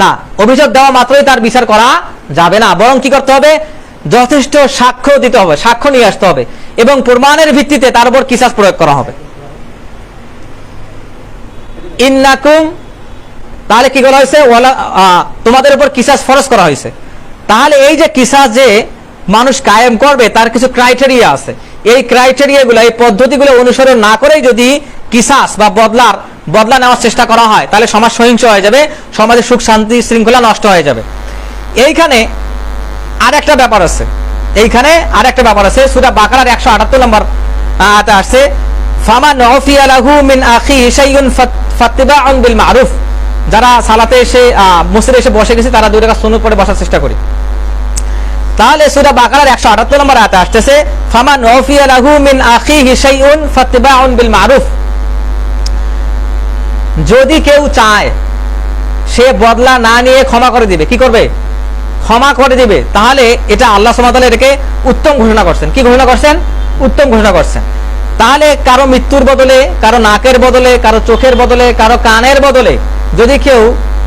না, অভিযোগ দেওয়া মাত্রই তার বিচার করা যাবে না। বরং কি করতে হবে? যথেষ্ট সাক্ষ্য দিতে হবে, সাক্ষ্য নিয়ে আসতে হবে এবং প্রমাণের ভিত্তিতে তার উপর কিসাস প্রয়োগ করা হবে। ইন্নাকুম, তাহলে কি করা হয়েছে? তোমাদের উপর কিসাস ফরজ করা হয়েছে। তাহলে এই যে কিসাস যে মানুষ কায়েম করবে, তার কিছু ক্রাইটেরিয়া আছে। এই ক্রাইটেরিয়াগুলো, এই পদ্ধতিগুলো অনুসরণ না করেই যদি কিসাস বা বদলা নেওয়ার চেষ্টা করা হয়, তাহলে সমাজ সহিংস হয়ে যাবে, সমাজের সুখ শান্তি শৃঙ্খলা নষ্ট হয়ে যাবে। এইখানে আরেকটা ব্যাপার আছে, সূরা বাকারার 178 নম্বর আয়াতে আসছে, ফামান উফিয়া লাহু মিন আখিহি শাইউন ফাত্তিবাউন বিল মারুফ। যারা সালাতে এসে মসজিদে এসে বসে গেছে, তারা দুই রাকাত সুন্নত পড়ে বসার চেষ্টা করি। তাহলে সূরা বাকারার 178 নম্বর আয়াতে আসছে, ফামান উফিয়া লাহু মিন আখিহি শাইউন ফাত্তিবাউন বিল মারুফ। যদি কেউ চায় সে বদলা না নিয়ে ক্ষমা করে দিবে, কি করবে? ক্ষমা করে দিবে। তাহলে এটা আল্লাহ সুবহানাহু ওয়া তাআলা এটাকে উত্তম ঘোষণা করছেন। কি ঘোষণা করছেন? উত্তম ঘোষণা করছেন। তাহলে কারো মৃত্যুর বদলে, কারো নাকের বদলে, কারো চোখের বদলে, কারো কানের বদলে যদি কেউ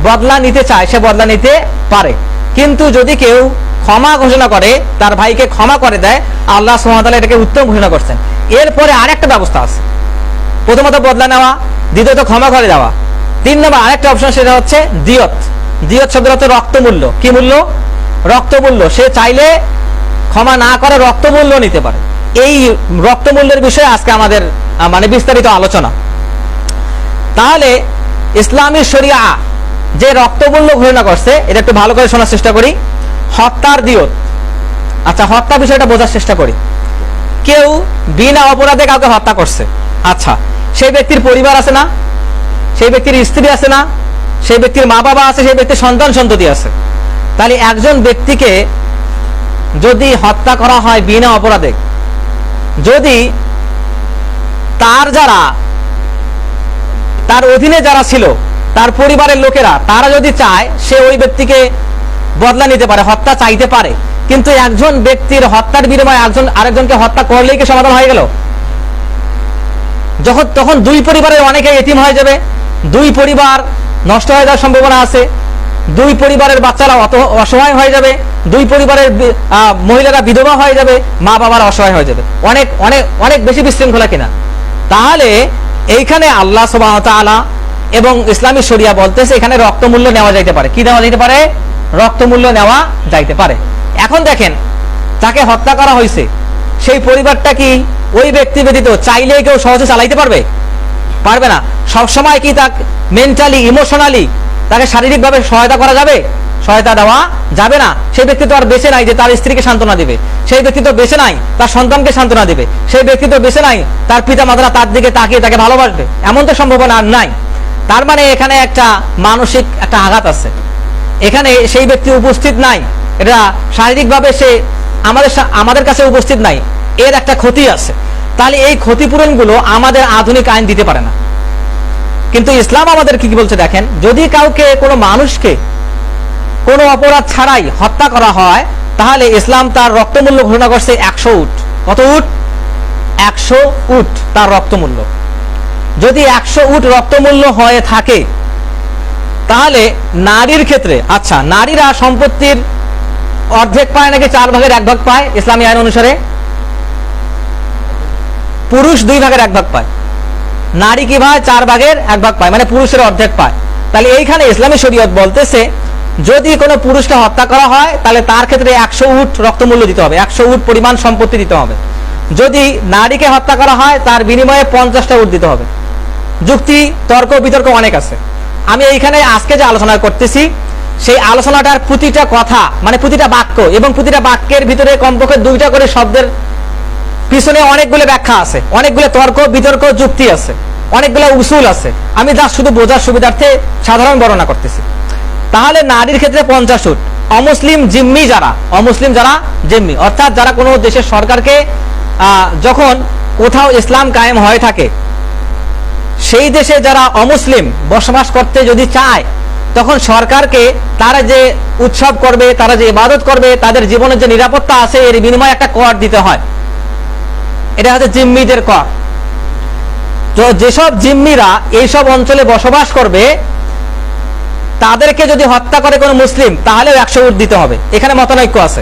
বদলা নিতে চায়, সে বদলা নিতে পারে। কিন্তু যদি কেউ ক্ষমা ঘোষণা করে, তার ভাইকে ক্ষমা করে দেয়, আল্লাহ সুবহানাহু ওয়া তাআলা এটাকে উত্তম ঘোষণা করছেন। এরপরে আরেকটা ব্যবস্থা আছে। প্রথমত বদলা নেওয়া, দ্বিতীয়ত ক্ষমা করে দেওয়া, 3 নম্বর আরেকটা অপশন, সেটা হচ্ছে দিয়ত। দিয়ত শব্দের অর্থ রক্তমূল্য। কি মূল্য? রক্তমূল্য। সে চাইলে ক্ষমা না করে রক্তমূল্য নিতে পারে। এই রক্তমূল্যের বিষয়ে আজকে আমাদের বিস্তারিত আলোচনা। তাহলে ইসলামী শরিয়া যে রক্তমূল্য ঘোষণা করছে, এটা একটু ভালো করে শোনার চেষ্টা করি। হত্যার দিয়ত। আচ্ছা, হত্যা বিষয়টা বোঝার চেষ্টা করি। কেউ বিনা অপরাধে কাউকে হত্যা করছে। আচ্ছা, সেই ব্যক্তির পরিবার আছে না? সেই ব্যক্তির স্ত্রী আছে না? সেই ব্যক্তির মা বাবা আছে? সেই ব্যক্তির সন্তান সন্ততি আছে? তাহলে একজন ব্যক্তিকে যদি হত্যা করা হয় বিনা অপরাধে, যদি তার অধীনে যারা ছিল, তার পরিবারের লোকেরা, তারা যদি চায়, সে ওই ব্যক্তিকে বদলা নিতে পারে, হত্যা চাইতে পারে। কিন্তু একজন ব্যক্তির হত্যার বিনিময়ে আরেকজনকে হত্যা করলেই কি সমাধান হয়ে গেল? তখন দুই পরিবারের অনেকে এতিম হয়ে যাবে, দুই পরিবার নষ্ট হয়ে যাওয়ার সম্ভাবনা আছে, দুই পরিবারের বাচ্চারা অসহায় হয়ে যাবে, দুই পরিবারের মহিলারা বিধবা হয়ে যাবে, মা বাবার অসহায় হয়ে যাবে, অনেক অনেক অনেক বেশি বিশৃঙ্খলা কিনা। তাহলে এইখানে আল্লাহ সুবহানাহু ওয়া তাআলা এবং ইসলামী শরিয়া বলতেছে এখানে রক্তমূল্য নেওয়া যাইতে পারে। কি নেওয়া যাইতে পারে? রক্তমূল্য নেওয়া যাইতে পারে। এখন দেখেন, তাকে হত্যা করা হয়েছে, সেই পরিবারটা কি ওই ব্যক্তি ব্যতীত চাইলেই কেউ সহজে চালাইতে পারবে? পারবে না। সবসময় কি তাকে মেন্টালি, ইমোশনালি তাকে শারীরিকভাবে সহায়তা করা যাবে? সহায়তা দেওয়া যাবে না। সেই ব্যক্তি তো আর বেঁচে নাই যে তার স্ত্রীকে সান্ত্বনা দিবে, সেই ব্যক্তি তো বেঁচে নাই তার সন্তানকে সান্ত্বনা দিবে, সেই ব্যক্তি তো বেঁচে নাই তার পিতা মাতারা তার দিকে তাকিয়ে তাকে ভালোবাসবে, এমন তো সম্ভাবনা আর নাই। তার মানে এখানে একটা মানসিক একটা আঘাত আছে, এখানে সেই ব্যক্তি উপস্থিত নাই, এটা শারীরিকভাবে সে আমাদের কাছে উপস্থিত নাই, এর একটা ক্ষতি আছে। তাহলে এই ক্ষতিপূরণগুলো আমাদের আধুনিক আইন দিতে পারে না। কিন্তু ইসলাম আমাদের কি বলছে দেখেন, যদি কাউকে কোনো মানুষকে কোনো অপরাধ ছাড়াই হত্যা করা হয়, তাহলে ইসলাম তার রক্তমূল্য ঘোষণা করছে 100 উট। কত উট? 100 উট তার রক্তমূল্য। যদি 100 উট রক্তমূল্য হয়ে থাকে, তাহলে নারীর ক্ষেত্রে, আচ্ছা নারীরা সম্পত্তির অর্ধেক পায় নাকি 4 ভাগের 1 ভাগ পায় ইসলামী আইন অনুসারে? পুরুষ 2 ভাগের 1 ভাগ পায়, নারী কি ভাই 4 ভাগের 1 ভাগ পায়, মানে পুরুষের অর্ধেক পায়। তাহলে এইখানে ইসলামী শরীয়ত বলতেছে যদি কোনো পুরুষকে হত্যা করা হয় তাহলে তার ক্ষেত্রে 100 উট রক্তমূল্য দিতে হবে, 100 উট পরিমাণ সম্পত্তি দিতে হবে। যদি নারীকে হত্যা করা হয় তার বিনিময়ে 50টা উট দিতে হবে। যুক্তি তর্ক বিতর্ক অনেক আছে। আমি এইখানে আজকে যে আলোচনা করতেছি সেই আলোচনাটার প্রতিটা কথা, মানে প্রতিটা বাক্য এবং প্রতিটা বাক্যের ভিতরে কমপক্ষে 2টা করে শব্দের পিছনে অনেকগুলো ব্যাখ্যা আছে, অনেকগুলো তর্ক বিতর্ক যুক্তি আছে, অনেকগুলো উসুল আছে। আমি যা শুধু বোঝার সুবিধার্থে সাধারণ বর্ণনা করতেছি। তাহলে নারীর ক্ষেত্রে 50 উট। অমুসলিম জিম্মি যারা, অমুসলিম যারা জিম্মি অর্থাৎ যারা কোনো দেশের সরকারকে যখন কোথাও ইসলাম কায়েম হয়ে থাকে, সেই দেশে যারা অমুসলিম বসবাস করতে যদি চায়, তখন সরকারকে তারা যে উৎসব করবে, তারা যে ইবাদত করবে, তাদের জীবনের যে নিরাপত্তা আছে এর বিনিময়ে একটা কর দিতে হয়। এটা হচ্ছে জিম্মিদের কর। তো যেসব জিম্মিরা এইসব অঞ্চলে বসবাস করবে, তাদেরকে যদি হত্যা করে কোনো মুসলিম, তাহলেও 100 উট দিতে হবে। এখানে মতানৈক্য আছে।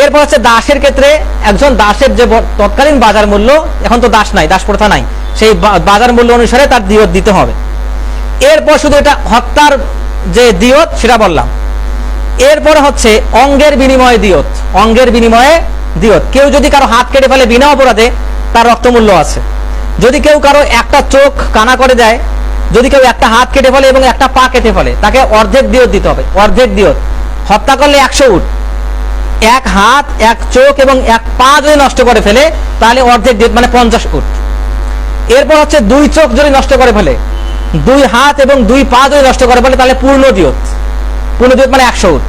এরপর হচ্ছে দাসের ক্ষেত্রে, একজন দাসের যে তৎকালীন বাজার মূল্য, এখন তো দাস নাই, দাস প্রথা নাই, সেই বাজার মূল্য অনুসারে তার দিয়ত দিতে হবে। এরপর শুধু এটা হত্যার যে দিয়ত সেটা বললাম। এরপর হচ্ছে অঙ্গের বিনিময়ে দিয়ত, অঙ্গের বিনিময়ে দিয়ত। কেউ যদি কারো হাত কেটে ফেলে বিনা অপরাধে, তার রক্তমূল্য আছে। যদি কেউ কারো একটা চোখ কানা করে দেয়, যদি কেউ একটা হাত কেটে ফেলে এবং একটা পা কেটে ফেলে, তাকে অর্ধেক দিয়ত দিতে হবে, অর্ধেক দিয়ত। হত্যা করলে 100 উট। 1 হাত 1 চোখ এবং 1 পা যদি নষ্ট করে ফেলে, তাহলে অর্ধেক দিয়ত, মানে 50 উট। এরপর হচ্ছে 2 চোখ যদি নষ্ট করে ফেলে, 2 হাত এবং 2 পা যদি নষ্ট করে ফেলে, তাহলে পূর্ণ দিয়ত, পূর্ণ দিয়ত মানে 100 উট।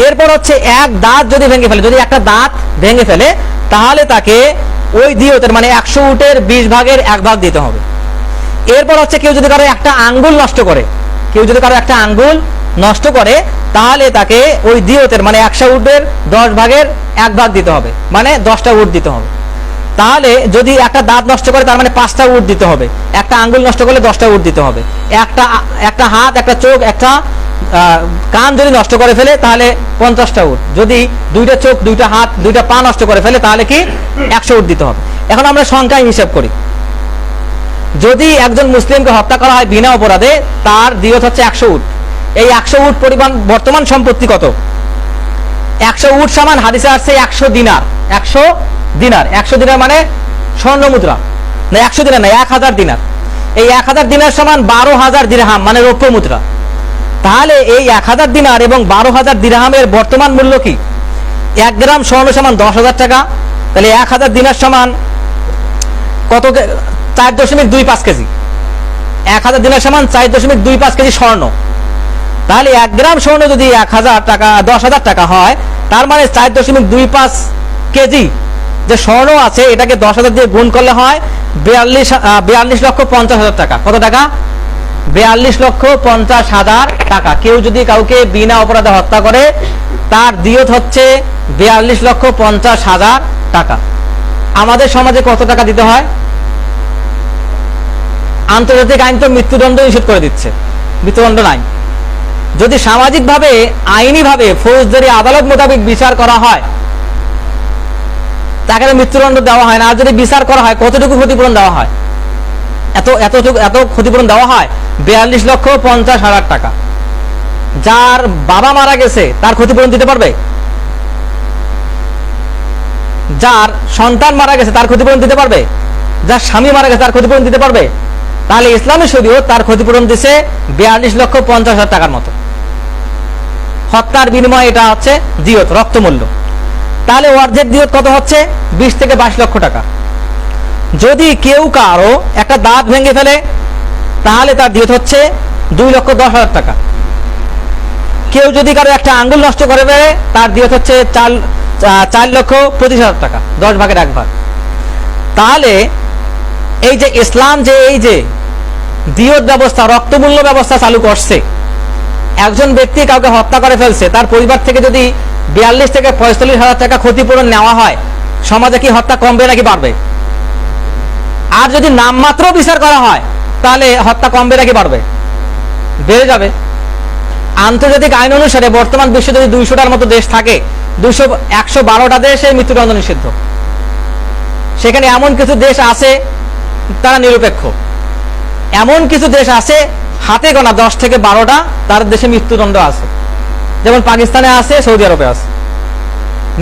এরপর হচ্ছে 1 দাঁত যদি ভেঙে ফেলে, যদি একটা দাঁত ভেঙে ফেলে, তাহলে তাকে ওই দিয়তের মানে 100 উটের 20 ভাগের 1 ভাগ দিতে হবে। এরপর হচ্ছে কেউ যদি কারো একটা আঙ্গুল নষ্ট করে, কেউ যদি কারো একটা আঙ্গুল নষ্ট করে, তাহলে তাকে ওই দিয়তের মানে 100 উটের 10 ভাগের 1 ভাগ দিতে হবে, মানে 10টা উট দিতে হবে। তাহলে যদি একটা দাঁত নষ্ট করে, তার মানে 5টা উট দিতে হবে। একটা আঙ্গুল নষ্ট করলে 10টা উট দিতে হবে। একটা হাত, একটা চোখ, একটা কান যদি নষ্ট করে ফেলে, তাহলে 50টা উট। যদি 2টা চোখ, 2টা হাত, 2টা পা নষ্ট করে ফেলে, তাহলে কি 100 উট দিতে হবে। এখন আমরা সংখ্যায় হিসাব করি। যদি একজন মুসলিমকে হত্যা করা হয় বিনা অপরাধে, তার দিয়ত হচ্ছে 100 উট। এই 100 উট পরিমাণ বর্তমান সম্পত্তি কত? 100 উট সমান হাদিসে আসছে 100 দিনার। 100 দিনার, 100 দিনার মানে স্বর্ণ মুদ্রা না, 100 দিনার না, 1000 দিনার। এই 1000 দিনার সমান 12,000 দিরহাম, মানে রৌপ্য মুদ্রা। তাহলে এই 1000 দিনার এবং 12,000 দিরহামের বর্তমান মূল্য কি? 1 গ্রাম স্বর্ণ সমান 10,000 টাকা। তাহলে 1000 দিনার সমান কত? 4.25 কেজি। 1000 দিনার সমান 4.25 কেজি স্বর্ণ। তাহলে 1 গ্রাম স্বর্ণ যদি 1000 টাকা, 10,000 টাকা হয়, তার মানে 4.25 কেজি যে স্বর্ণ আছে, এটাকে 10,000 দিয়ে গুণ করলে হয় 42,50,000 টাকা। কত টাকা? 42,50,000 টাকা। কেউ যদি কাউকে বিনা অপরাধে হত্যা করে, তার দিয়ত হচ্ছে 42,50,000 টাকা। আমাদের সমাজে কত টাকা দিতে হয়? আন্তর্জাতিক আইন তো মৃত্যুদণ্ড নিষেধ করে দিচ্ছে, মৃত্যুদণ্ড নাই। যদি সামাজিকভাবে, আইনিভাবে, ফৌজদারি আদালত মোতাবেক বিচার করা হয়, তাকে মৃত্যুদণ্ড দেওয়া হয় না। আর যদি বিচার করা হয়, কতটুকু ক্ষতিপূরণ দেওয়া হয়? এত ক্ষতিপূরণ দেওয়া হয় 42,50,000 টাকা। যার বাবা মারা গেছে, তার ক্ষতিপূরণ দিতে পারবে? যার সন্তান মারা গেছে, তার ক্ষতিপূরণ দিতে পারবে? যার স্বামী মারা গেছে, তার ক্ষতিপূরণ দিতে পারবে? তাহলে ইসলামী শরীয়ত তার ক্ষতিপূরণ দিছে 42,50,000 টাকার মতো। হত্যার বিনিময়ে এটা হচ্ছে দিয়ত, রক্তমূল্য। তাহলে অর্ধেক দিয়ত কত হচ্ছে? 20 থেকে 22 লক্ষ টাকা। যদি কেউ কারো একটা দাঁত ভেঙে ফেলে তাহলে তার দিয়ত হচ্ছে 2,10,000 টাকা। কেউ যদি কারো একটা আঙ্গুল নষ্ট করে ফেলে তার দিয়ত হচ্ছে 4,25,000 টাকা, 10 ভাগের 1 ভাগ। তাহলে এই যে ইসলাম যে এই যে দিয়ত ব্যবস্থা, রক্তমূল্য ব্যবস্থা চালু করছে, একজন ব্যক্তি কাউকে হত্যা করে ফেলছে, তার পরিবার থেকে যদি 42 থেকে 45,000 টাকা ক্ষতিপূরণ নেওয়া হয়, সমাজে কি হত্যা কমবে নাকি বাড়বে? আর যদি নামমাত্র বিচার করা হয় তাহলে হত্যা কমবে নাকি বাড়বে? বেড়ে যাবে। আন্তর্জাতিক আইন অনুসারে বর্তমান বিশ্বে যদি 200টার মতো দেশ থাকে, 112টা দেশে মৃত্যুদণ্ড নিষিদ্ধ। সেখানে এমন কিছু দেশ আছে তারা নিরপেক্ষ, এমন কিছু দেশ আছে হাতে গোনা 10 থেকে 12টা তার দেশে মৃত্যুদণ্ড আছে। যেমন পাকিস্তানে আছে, সৌদি আরবে আছে,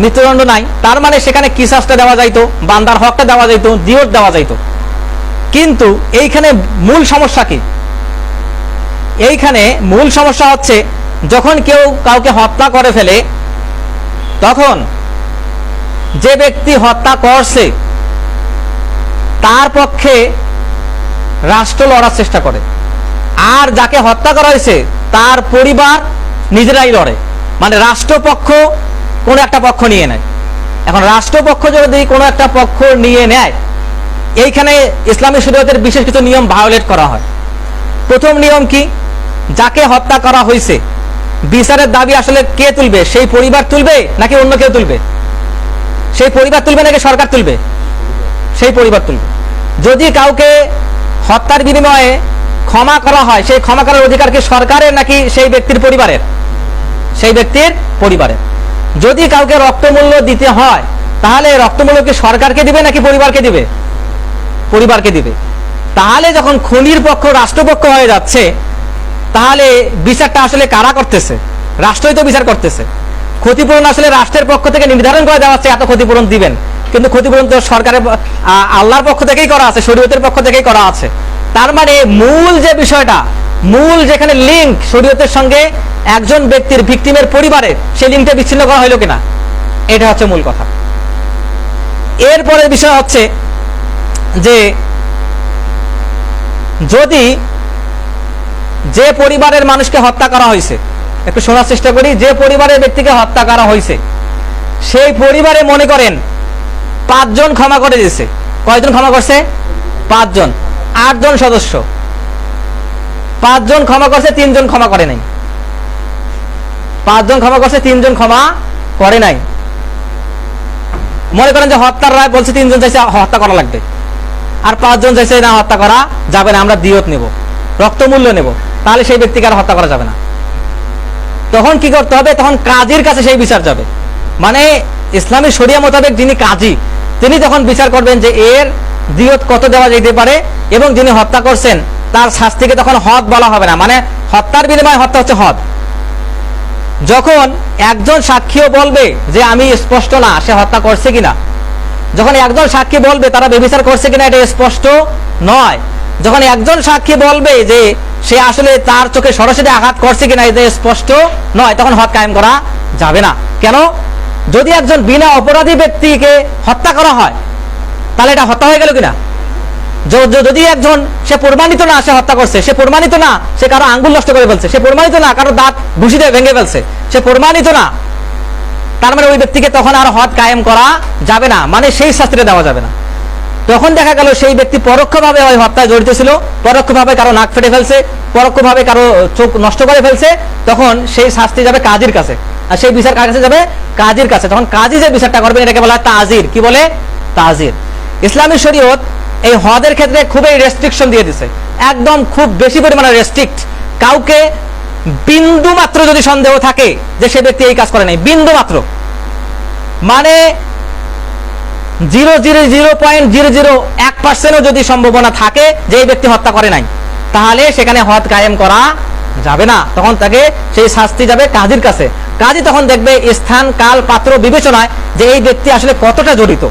মৃত্যুদণ্ড নাই। তার মানে সেখানে কিসাসটা দেওয়া যাইতো, বান্দার হকটা দেওয়া যাইতো, দিয়ত দেওয়া যাইতো। কিন্তু এইখানে মূল সমস্যা কি? এইখানে মূল সমস্যা হচ্ছে যখন কেউ কাউকে হত্যা করে ফেলে, তখন যে ব্যক্তি হত্যা করছে তার পক্ষে রাষ্ট্র লড়ার চেষ্টা করে, আর যাকে হত্যা করা হয়েছে তার পরিবার নিজেরাই লড়ে। মানে রাষ্ট্রপক্ষ কোনো একটা পক্ষ নিয়ে নেয়। এখন রাষ্ট্রপক্ষ যদি কোনো একটা পক্ষ নিয়ে নেয়, এইখানে ইসলামী শরীয়তের বিশেষ কিছু নিয়ম ভায়োলেট করা হয়। প্রথম নিয়ম কি? যাকে হত্যা করা হয়েছে বিচারের দাবি আসলে কে তুলবে? সেই পরিবার তুলবে নাকি অন্য কেউ তুলবে? সেই পরিবার তুলবে নাকি সরকার তুলবে? সেই পরিবার তুলবে। যদি কাউকে হত্যার বিনিময়ে ক্ষমা করা হয়, সেই ক্ষমা করার অধিকার কি সরকারের নাকি সেই ব্যক্তির পরিবারের? সেই ব্যক্তির পরিবারের। যদি কাউকে রক্তমূল্য দিতে হয় তাহলে রক্তমূল্য কি সরকারকে দিবে নাকি পরিবারকে দিবে? পরিবারকে দিবে। তাহলে যখন খুনির পক্ষ রাষ্ট্রপক্ষ হয়ে যাচ্ছে, তাহলে বিচারটা আসলে কারা করতেছে? রাষ্ট্রই তো বিচার করতেছে। ক্ষতিপূরণ আসলে রাষ্ট্রের পক্ষ থেকে নির্ধারণ করে দেওয়া হচ্ছে এত ক্ষতিপূরণ দিবেন, কিন্তু ক্ষতিপূরণ তো সরকারের আল্লাহর পক্ষ থেকেই করা আছে, শরীয়তের পক্ষ থেকেই করা আছে। তার মানে মূল যে বিষয়টা, মূল যেখানে লিঙ্ক শরীয়তের সঙ্গে একজন ব্যক্তির ভিকটিমের পরিবারের, সেই লিঙ্কটা বিচ্ছিন্ন করা হইল কিনা, এটা হচ্ছে মূল কথা। এরপরের বিষয় হচ্ছে যে যদি যে পরিবারের মানুষকে হত্যা করা হয়েছে, একটু শোনার চেষ্টা করি, যে পরিবারের ব্যক্তিকে হত্যা করা হয়েছে সেই পরিবারে মনে করেন 5 জন ক্ষমা করে দিয়েছে। কয়জন ক্ষমা করছে? 5 জন। 8 জন সদস্য, 5 জন ক্ষমা করছে, 3 জন ক্ষমা করে নাই। 5 জন ক্ষমা করছে, 3 জন ক্ষমা করে নাই। মনে করেন যে হত্যার রায় বলছে 3 জন চাইছে হত্যা করা লাগবে, আর 5 জন চাইছে না হত্যা করা যাবে না, আমরা দিয়ত নেব, রক্তমূল্য নেব। তাহলে সেই ব্যক্তিকে আর হত্যা করা যাবে না। তখন কি করতে হবে? তখন কাজীর কাছে সেই বিচার যাবে। মানে ইসলামী শরিয়া মোতাবেক যিনি কাজী, তিনি তখন বিচার করবেন যে এর দিয়ত কত দেওয়া যেতে পারে, এবং যিনি হত্যা করছেন তার শাস্তিকে তখন হদ বলা হবে না। মানে হত্যার বিনিময়ে হত্যা হচ্ছে হদ। যখন একজন সাক্ষীও বলবে যে আমি স্পষ্ট না সে হত্যা করছে কিনা, যখন একজন সাক্ষী বলবে তারা ব্যভিচার করছে কিনা এটা স্পষ্ট নয়, যখন একজন সাক্ষী বলবে যে সে আসলে তার চোখে সরাসরি আঘাত করছে কিনা এটা স্পষ্ট নয়, তখন হদ কায়েম করা যাবে না। কেন? যদি একজন বিনা অপরাধী ব্যক্তিকে হত্যা করা হয় তাহলে এটা হত্যা হয়ে গেল কিনা? যদি একজন সে প্রমাণিত না সে হত্যা করছে, সে প্রমাণিত না সে কারো আঙ্গুল নষ্ট করে ফেলছে, সে প্রমাণিত না কারো দাঁত ঘুষি দিয়ে ভেঙে ফেলছে, সে প্রমাণিত না, তার মানে ওই ব্যক্তিকে তখন আর হদ কায়েম করা যাবে না, মানে সেই শাস্তিটা দেওয়া যাবে না। তখন দেখা গেল সেই ব্যক্তি পরোক্ষভাবে ওই হত্যায় জড়িত ছিল, পরোক্ষভাবে কারো নাক ফেটে ফেলছে, পরোক্ষভাবে কারো চোখ নষ্ট করে ফেলছে, তখন সেই শাস্তি যাবে কাজীর কাছে, আর সেই বিচার কার কাছে যাবে? কাজীর কাছে। তখন কাজী যে বিচারটা করবে এটাকে বলা হয় তাজির। কি বলে? তাজির। ইসলামী শরীয়ত এই হদের ক্ষেত্রে খুবই রেস্ট্রিকশন দিয়ে দিছে, একদম খুব বেশি পরিমাণে রেস্ট্রিক্ট। কাউকে বিন্দু মাত্র যদি সন্দেহ থাকে যে সে ব্যক্তি এই কাজ করে নাই, বিন্দু মাত্র, মানে 0.001% যদি সম্ভাবনা থাকে যে এই ব্যক্তি হত্যা করে নাই, তাহলে সেখানে হদ কায়েম করা যাবে না। তখন তাকে সেই শাস্তি যাবে কাজীর কাছে। কাজী তখন দেখবে স্থান কাল পাত্র বিবেচনায় যে এই ব্যক্তি আসলে কতটা জড়িত,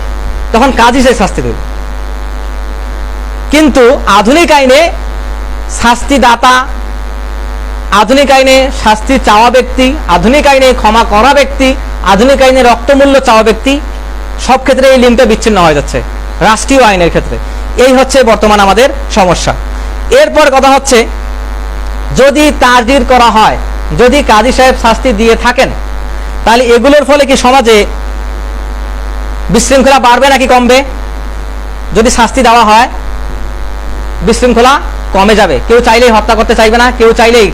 তখন কাজী সেই শাস্তি দেবে। কিন্তু আধুনিক আইনে শাস্তিদাতা, আধুনিক আইনে শাস্তি চাওয়া ব্যক্তি, আধুনিক আইনে ক্ষমা করা ব্যক্তি, আধুনিক আইনে রক্তমূল্য চাওয়া ব্যক্তি, সব ক্ষেত্রে এই লিঙ্কটা বিচ্ছিন্ন হয়ে যাচ্ছে রাষ্ট্রীয় আইনের ক্ষেত্রে। এই হচ্ছে বর্তমান আমাদের সমস্যা। এরপর কথা হচ্ছে, যদি তাজির করা হয়, যদি কাজী সাহেব শাস্তি দিয়ে থাকেন, তাহলে এগুলোর ফলে কি সমাজে বিশৃঙ্খলা বাড়বে নাকি কমবে? যদি শাস্তি দেওয়া হয় বিশৃঙ্খলা কমে যাবে। কেউ চাইলেই হত্যা করতে চাইবে না, কেউ চাইলেই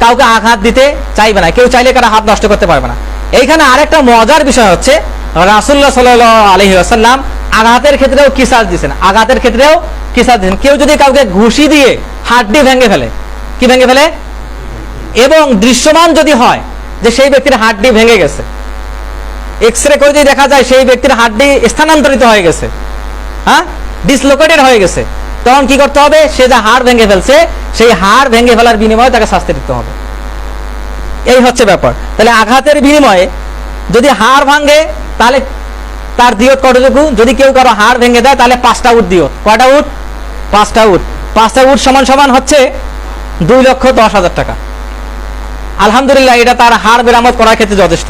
কাউকে আঘাত দিতে চাইবে না, কেউ চাইলে কারো হাত নষ্ট করতে পারবে না। এইখানে আরেকটা মজার বিষয় হচ্ছে, রাসূলুল্লাহ সাল্লাল্লাহু আলাইহি ওয়াসাল্লাম আঘাতের ক্ষেত্রেও কিসাস দিয়েছেন, আঘাতের ক্ষেত্রেও কিসাস দিয়েছেন। কেউ যদি কাউকে ঘুষি দিয়ে হাড্ডি ভেঙে ফেলে, কি ভেঙে ফেলে, এবং দৃশ্যমান যদি হয় যে সেই ব্যক্তির হাড্ডি ভেঙে গেছে, এক্সরে করে যদি দেখা যায় সেই ব্যক্তির হাড্ডি স্থানান্তরিত হয়ে গেছে, হ্যাঁ, ডিসলোকেটেড হয়ে গেছে, তখন কি করতে হবে? সে যে হাড় ভেঙে ফেলছে, সেই হাড় ভেঙে ফেলার বিনিময়ে তাকে শাস্তি দিতে হবে। এই হচ্ছে ব্যাপার। তাহলে আঘাতের বিনিময়ে যদি হাড় ভাঙে তাহলে তার দিয়ত কতটুকু? যদি কেউ কারো হাড় ভেঙে দেয় তাহলে 5টা উট দিয়ত। কয়টা উট? 5টা উট। 5টা উট সমান সমান হচ্ছে 2,10,000 টাকা। আলহামদুলিল্লাহ, এটা তার হাড় মেরামত করার ক্ষেত্রে যথেষ্ট।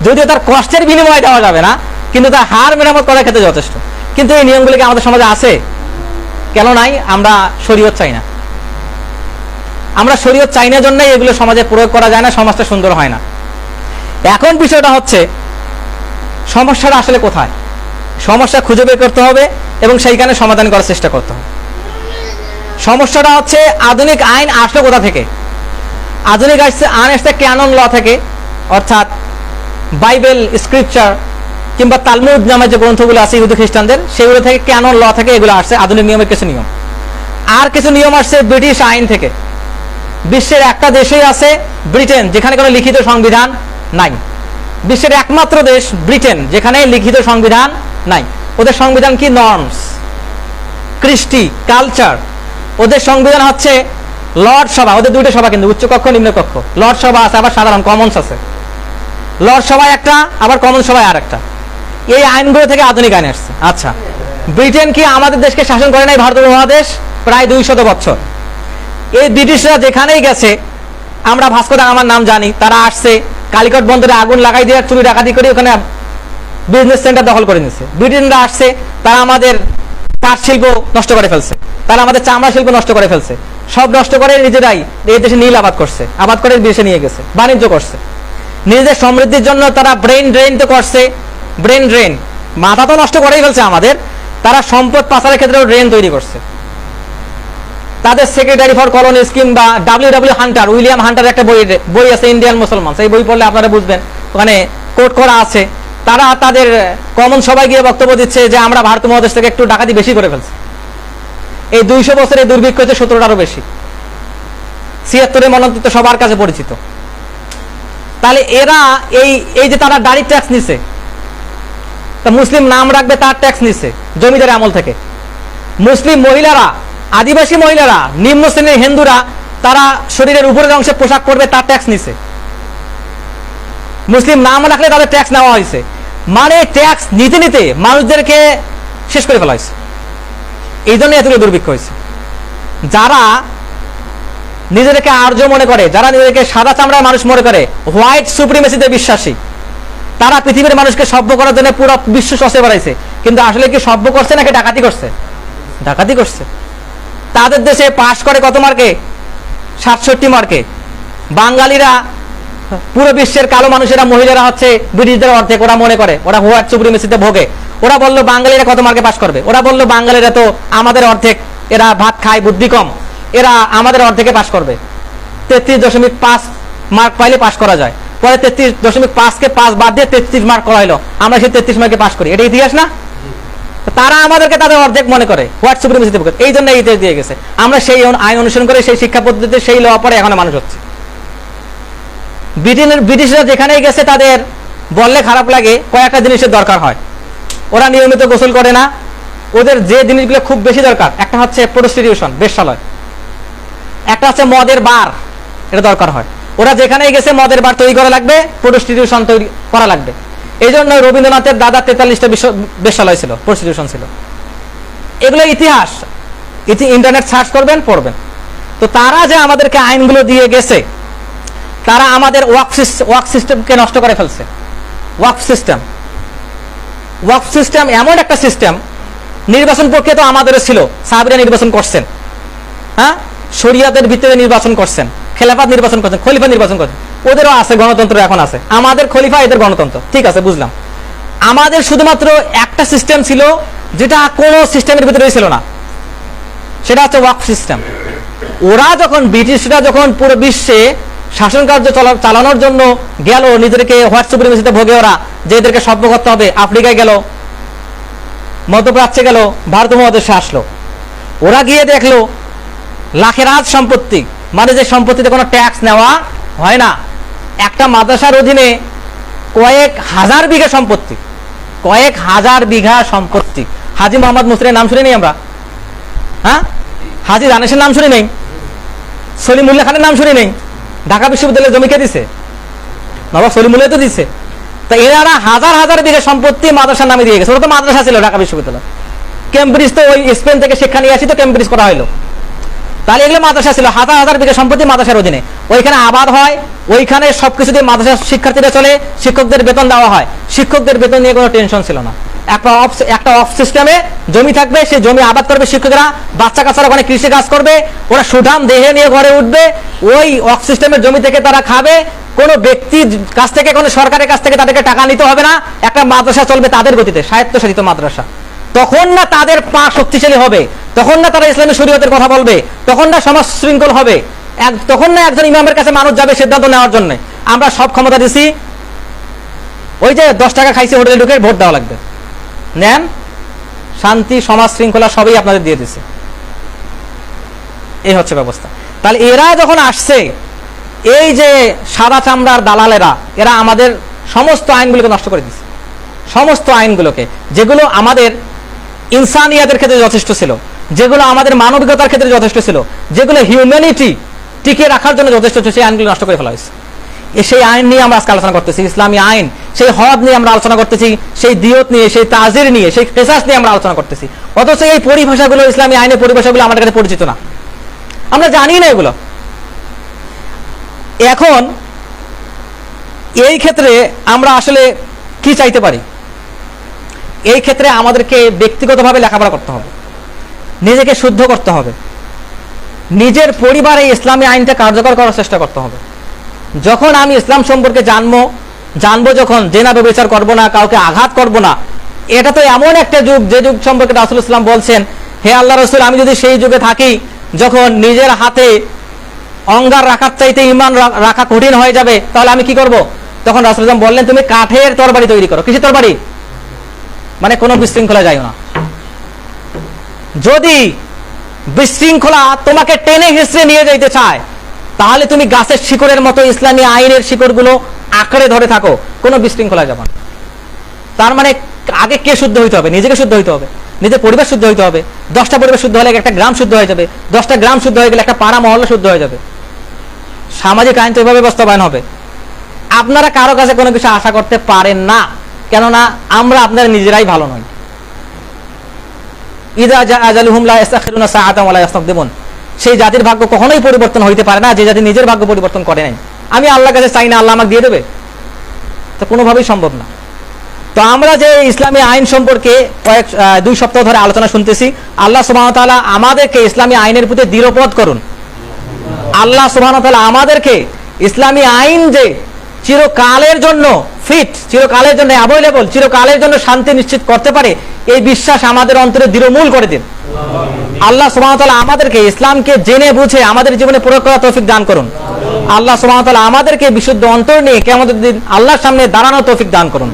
যদিও তার কষ্টের বিনিময়ে দেওয়া যাবে না, কিন্তু তার হাড় মেরামত করার ক্ষেত্রে যথেষ্ট। কিন্তু এই নিয়মগুলি কি আমাদের সমাজে আছে? কেন নাই? আমরা শরীয়ত চাই না। আমরা শরীয়ত চাই না জন্যই এগুলো সমাজে প্রয়োগ করা যায় না, সমাজটা সুন্দর হয় না। এখন বিষয়টা হচ্ছে, সমস্যাটা আসলে কোথায়? সমস্যা খুঁজে বের করতে হবে এবং সেইখানে সমাধান করার চেষ্টা করতে হবে। সমস্যাটা হচ্ছে, আধুনিক আইন আসলো কোথা থেকে? আধুনিক আইন আসছে ক্যানন ল থেকে, অর্থাৎ বাইবেল, স্ক্রিপচার কিংবা তালমুদ নামে যে গ্রন্থগুলো আছে ইহুদি খ্রিস্টানদের, সেগুলো থেকে, ক্যানন ল থেকে এগুলো আসছে, আধুনিক নিয়মের কিছু নিয়ম। আর কিছু নিয়ম আসছে ব্রিটিশ আইন থেকে। বিশ্বের একটা দেশেই আছে ব্রিটেন, যেখানে কোনো লিখিত সংবিধান নাই। বিশ্বের একমাত্র দেশ ব্রিটেন, যেখানে লিখিত সংবিধান নাই। ওদের সংবিধান কি? নর্মস, কৃষ্টি, কালচার। ওদের সংবিধান হচ্ছে লর্ড সভা। ওদের দুইটা সভা কিন্তু, উচ্চকক্ষ নিম্নকক্ষ। লর্ড সভা আছে, আবার সাধারণ কমন্স আছে। লর্ড সভায় একটা, আবার কমন সভায় আর একটা। এই আইনগুলো থেকে আধুনিক আইন আসছে। আচ্ছা, ব্রিটেন কি আমাদের দেশকে শাসন করে নাই? ভারত উপমহাদেশ প্রায় 200 বছর। এই ব্রিটিশরা যেখানেই গেছে, আমরা ভাস্কো দা গামার নাম জানি, তারা আসছে, কালিকট বন্দরে আগুন লাগাই দিয়ে চুরি ডাকাতি করে ওখানে বিজনেস সেন্টার দখল করে নিচ্ছে। ব্রিটেনরা আসছে, তারা আমাদের পাট শিল্প নষ্ট করে ফেলছে, তারা আমাদের চামড়া শিল্প নষ্ট করে ফেলছে, সব নষ্ট করে নিজেরাই এই দেশে নীল আবাদ করছে, আবাদ করে বিদেশে নিয়ে গেছে, বাণিজ্য করছে। নিজেদের সমৃদ্ধির জন্য তারা ব্রেন ড্রেন তো করছে, ব্রেন ড্রেন, মাথা তো নষ্ট করেই ফেলছে আমাদের। তারা সম্পদ পাচারের ক্ষেত্রেও ড্রেন তৈরি করছে। তাদের সেক্রেটারি ফর কলোনি স্কিম বা WW হান্টার, উইলিয়াম হান্টার একটা বই আছে, ইন্ডিয়ান মুসলমান। এই বই পড়লে আপনারা বুঝবেন, ওখানে কোট করা আছে। তারা তাদের কমন সবাই গিয়ে বক্তব্য দিচ্ছে যে আমরা ভারত মহাদেশ থেকে একটু ডাকাতি বেশি করে ফেলছি। এই 200 বছরে দুর্ভিক্ষ হচ্ছে 17টারও বেশি। 76 মনন্তত্ব সবার কাছে পরিচিত। তাহলে এরা এই যে তারা দাড়ি ট্যাক্স নিছে, তা মুসলিম নাম রাখবে তার ট্যাক্স নিছে জমিদার আমল থেকে। মুসলিম মহিলারা, আদিবাসী মহিলারা, নিম্ন শ্রেণীর হিন্দুরা, তারা শরীরের উপরের অংশে পোশাক পরবে তার ট্যাক্স নিছে। মুসলিম নাম রাখলে তাদের ট্যাক্স নেওয়া হয়েছে। মানে ট্যাক্স নিতে নিতে মানুষদেরকে শেষ করে ফেলা হয়েছে। এই জন্য এতগুলো দুর্ভিক্ষ হয়েছে। যারা নিজেদেরকে আর্য মনে করে, যারা নিজেদেরকে সাদা চামড়ার মানুষ মনে করে, হোয়াইট সুপ্রিমেসিতে বিশ্বাসী, তারা পৃথিবীর মানুষকে সভ্য করার জন্য পুরো বিশ্ব সসে বেড়াইছে। কিন্তু আসলে কি সভ্য করছে নাকি ডাকাতি করছে? ডাকাতি করছে। তাদের দেশে পাশ করে কত মার্কে? 67 মার্কে। বাঙালিরা, পুরো বিশ্বের কালো মানুষেরা, মহিলারা হচ্ছে ব্রিটিশদের অর্ধেক। ওরা মনে করে ওরা হোয়াইট সুপ্রিমেসিতে ভোগে। ওরা বললো বাঙালিরা কত মার্কে পাশ করবে? ওরা বললো বাঙালিরা তো আমাদের অর্ধেক, এরা ভাত খায়, বুদ্ধি কম, এরা আমাদের অর্ধেকে পাশ করবে। 33.5 মার্ক পাইলে পাশ করা যায়। পরে 33.5 কে 5 বাদ দিয়ে 33 মার্ক করা হলো, আমরা সেই 33 মার্কে পাশ করি। এটা ইতিহাস না? তারা আমাদেরকে তাদের অর্ধেক মনে করে, হোয়াইট সুপ্রিমেসিতে ভোগে। এই জন্য ইতিহাস দিয়ে গেছে। আমরা সেই আইন অনুসরণ করে, সেই শিক্ষা পদ্ধতিতে, সেই ল পরে এখন মানুষ হচ্ছে। ব্রিটিশরা যেখানেই গেছে তাদের বললে খারাপ লাগে, কয়েকটা জিনিসের দরকার হয়। ওরা নিয়মিত গোসল করে না। ওদের যে জিনিসগুলো খুব বেশি দরকার, একটা হচ্ছে প্রস্টিটিউশন, বেশ্যালয়, একটা হচ্ছে মদের বার, এটা দরকার হয়। ওরা যেখানেই গেছে মদের বার তৈরি করা লাগবে, প্রস্টিটিউশন তৈরি করা লাগবে। এই জন্য রবীন্দ্রনাথের দাদা 43টা বেশ্যালয় ছিল, প্রস্টিটিউশন ছিল। এগুলো ইতিহাস, ইন্টারনেট সার্চ করবেন, পড়বেন। তো তারা যে আমাদেরকে আইনগুলো দিয়ে গেছে, তারা আমাদের ওয়াক সিস্টেমকে নষ্ট করে ফেলছে। ওয়াক সিস্টেম এমন একটা সিস্টেম, নির্বাচন প্রক্রিয়া তো আমাদেরও ছিল, সাহাবীরা নির্বাচন করছেন, হ্যাঁ, শরিয়াতের ভিতরে নির্বাচন করছেন, খেলাফত নির্বাচন করছেন, খলিফা নির্বাচন করছেন, ওদেরও আছে গণতন্ত্র, এখন আছে, আমাদের খলিফা, এদের গণতন্ত্র, ঠিক আছে, বুঝলাম। আমাদের শুধুমাত্র একটা সিস্টেম ছিল যেটা কোন সিস্টেমের ভিতরে ছিল না, সেটা হচ্ছে ওয়াক সিস্টেম। ওরা যখন, ব্রিটিশরা যখন পুরো বিশ্বে শাসন কার্য চালানোর জন্য গেল, নিজেদেরকে হোয়াইট সুপ্রিমেসিতে ভোগে ওরা, যে এদেরকে সভ্য করতে হবে, আফ্রিকায় গেল, মধ্যপ্রাচ্যে গেল, ভারত মহাদেশে আসলো, ওরা গিয়ে দেখলো লাখেরাজ সম্পত্তি, মানে যে সম্পত্তিতে কোনো ট্যাক্স নেওয়া হয় না, একটা মাদ্রাসার অধীনে কয়েক হাজার বিঘা সম্পত্তি, কয়েক হাজার বিঘা সম্পত্তি। হাজী মোহাম্মদ মুসলিমের নাম শুনে নেই আমরা, হ্যাঁ, হাজী দানেশের নাম শুনে নেই, সলিমুল্লাহ খানের নাম শুনে নেই। ঢাকা বিশ্ববিদ্যালয়ের জমি কে দিছে? নবাব সলিমুল্লাহ তো দিছে। তা এরা হাজার হাজার বিঘা সম্পত্তি মাদ্রাসার নামে দিয়ে গেছে। ওরা তো মাদ্রাসা ছিল ঢাকা বিশ্ববিদ্যালয়, কেমব্রিজ তো ওই স্পেন থেকে শিক্ষা নিয়ে আসি, তো কেমব্রিজ করা হলো, তাহলে এগুলো মাদ্রাসা ছিল, হাজার হাজার বিঘা সম্পত্তি মাদ্রাসার অধীনে, ওইখানে আবাদ হয়, ওইখানে সবকিছু দিয়ে মাদ্রাসার শিক্ষার্থীরা চলে, শিক্ষকদের বেতন দেওয়া হয়, শিক্ষকদের বেতন নিয়ে কোনো টেনশন ছিল না। একটা অফ সিস্টেমে জমি থাকবে, সেই জমি আবাদ করবে শিক্ষকরা, বাচ্চা কাচ্চারা ওখানে কৃষি কাজ করবে, ওরা সুঠাম দেহে নিয়ে ঘরে উঠবে, ওই অফ সিস্টেমের জমি থেকে তারা খাবে, কোনো ব্যক্তির কাছ থেকে, কোনো সরকারের কাছ থেকে তাদেরকে টাকা নিতে হবে না, একটা মাদ্রাসা চলবে তাদের গতিতে, স্বায়ত্তশাসিত মাদ্রাসা। তখন না তাদের পা শক্তিশালী হবে, তখন না তারা ইসলামী শরীয়তের কথা বলবে, তখন না সমাজ শৃঙ্খল হবে, তখন না একজন ইমামের কাছে মানুষ যাবে সিদ্ধান্ত নেওয়ার জন্য। আমরা সব ক্ষমতা দিছি, ওই যে 10 টাকা খাইছে হোটেলে ঢুকে ভোট দেওয়া লাগবে, নেন, শান্তি, সমাজ শৃঙ্খলা সবই আপনাদের দিয়ে দিছে, এই হচ্ছে ব্যবস্থা। তাহলে এরা যখন আসছে, এই যে সাদা চামড়ার দালালেরা, এরা আমাদের সমস্ত আইনগুলোকে নষ্ট করে দিচ্ছে, সমস্ত আইনগুলোকে, যেগুলো আমাদের ইনসানিয়াতের ক্ষেত্রে যথেষ্ট ছিল, যেগুলো আমাদের মানবিকতার ক্ষেত্রে যথেষ্ট ছিল, যেগুলো হিউম্যানিটি টিকে রাখার জন্য যথেষ্ট ছিল, সেই আইনগুলো নষ্ট করে ফেলা হয়েছে। সেই আইন নিয়ে আমরা আজকে আলোচনা করতেছি, ইসলামী আইন, সেই হদ নিয়ে আমরা আলোচনা করতেছি, সেই দিয়ত নিয়ে, সেই তাজির নিয়ে, সেই কেসাস নিয়ে আমরা আলোচনা করতেছি। অথচ এই পরিভাষাগুলো, ইসলামী আইনের পরিভাষাগুলো আমাদের কাছে পরিচিত না, আমরা জানি না এগুলো। এখন এই ক্ষেত্রে আমরা আসলে কি চাইতে পারি? এই ক্ষেত্রে আমাদেরকে ব্যক্তিগতভাবে লেখাপড়া করতে হবে, নিজেকে শুদ্ধ করতে হবে, নিজের পরিবারে ইসলামী আইনটা কার্যকর করার চেষ্টা করতে হবে। যখন আমি ইসলাম সম্পর্কে জানবো যখন, জেনা ব্যভিচার করবো না, কাউকে আঘাত করব না, এটা তো এমন একটা যুগ, যে যুগ সম্পর্কে রাসূল ইসলাম বলছেন, হে আল্লাহ রসুল, আমি যদি সেই যুগে থাকি যখন নিজের হাতে অঙ্গার রাখার চাইতে ঈমান রাখা কঠিন হয়ে যাবে, তাহলে আমি কি করব? তখন রাসূল ইসলাম বললেন, তুমি কাঠের তরবারি তৈরি করো। কিসের তরবারি? মানে কোনো বিশৃঙ্খলা যাইও না। যদি বিশৃঙ্খলা তোমাকে টেনে হিসড়ে নিয়ে যাইতে চায়, তাহলে তুমি গাছের শিকড়ের মতো ইসলামী আইনের শিকড়গুলো আঁকড়ে ধরে থাকো, কোনো বিশৃঙ্খলা যাবে না। তার মানে আগে কে শুদ্ধ হইতে হবে? নিজেকে শুদ্ধ হইতে হবে, নিজের পরিবার শুদ্ধ হইতে হবে। 10টা পরিবার শুদ্ধ হলে একটা গ্রাম শুদ্ধ হয়ে যাবে, 10টা গ্রাম শুদ্ধ হয়ে গেলে একটা পাড়া মহল্লা শুদ্ধ হয়ে যাবে। সামাজিক আইন তো এভাবে বাস্তবায়ন হবে। আপনারা কারো কাছে কোনো কিছু আশা করতে পারেন না, কেননা আমরা আপনারা নিজেরাই ভালো নই। ইযা জা আজালুহুম লা ইস্তাখিরুনা সাআতান ওয়া লা ইস্তাকদিমুন। সেই জাতির ভাগ্য কখনোই পরিবর্তন হইতে পারে না যে জাতি নিজের ভাগ্য পরিবর্তন করে নাই। আমি আল্লাহর কাছে চাই না আল্লাহ আমাকে দিয়ে দেবে, তো কোনোভাবেই সম্ভব না। তো আমরা যে ইসলামী আইন সম্পর্কে 2 সপ্তাহ ধরে আলোচনা শুনতেছি, আল্লাহ সুবহানাহু ওয়া তাআলা আমাদেরকে ইসলামী আইনের প্রতি দৃঢ়পদ করুন। আল্লাহ সুবহানাহু ওয়া তাআলা আমাদেরকে ইসলামী আইন যে চিরকালের জন্য ফিট, চিরকালের জন্য অ্যাভেলেবল, চিরকালের জন্য শান্তি নিশ্চিত করতে পারে, এই বিশ্বাস আমাদের অন্তরে দৃঢ়মূল করে দিন। আল্লাহ সুবহানাহু ওয়া তাআলা আমাদেরকে ইসলামকে জেনে বুঝে আমাদের জীবনে প্রয়োগ করার তৌফিক দান করুন। আল্লাহ সুবহানাহু ওয়া তাআলা আমাদেরকে বিশুদ্ধ অন্তর নিয়ে কিয়ামতের দিন আল্লাহর সামনে দাঁড়ানোর তৌফিক দান করুন।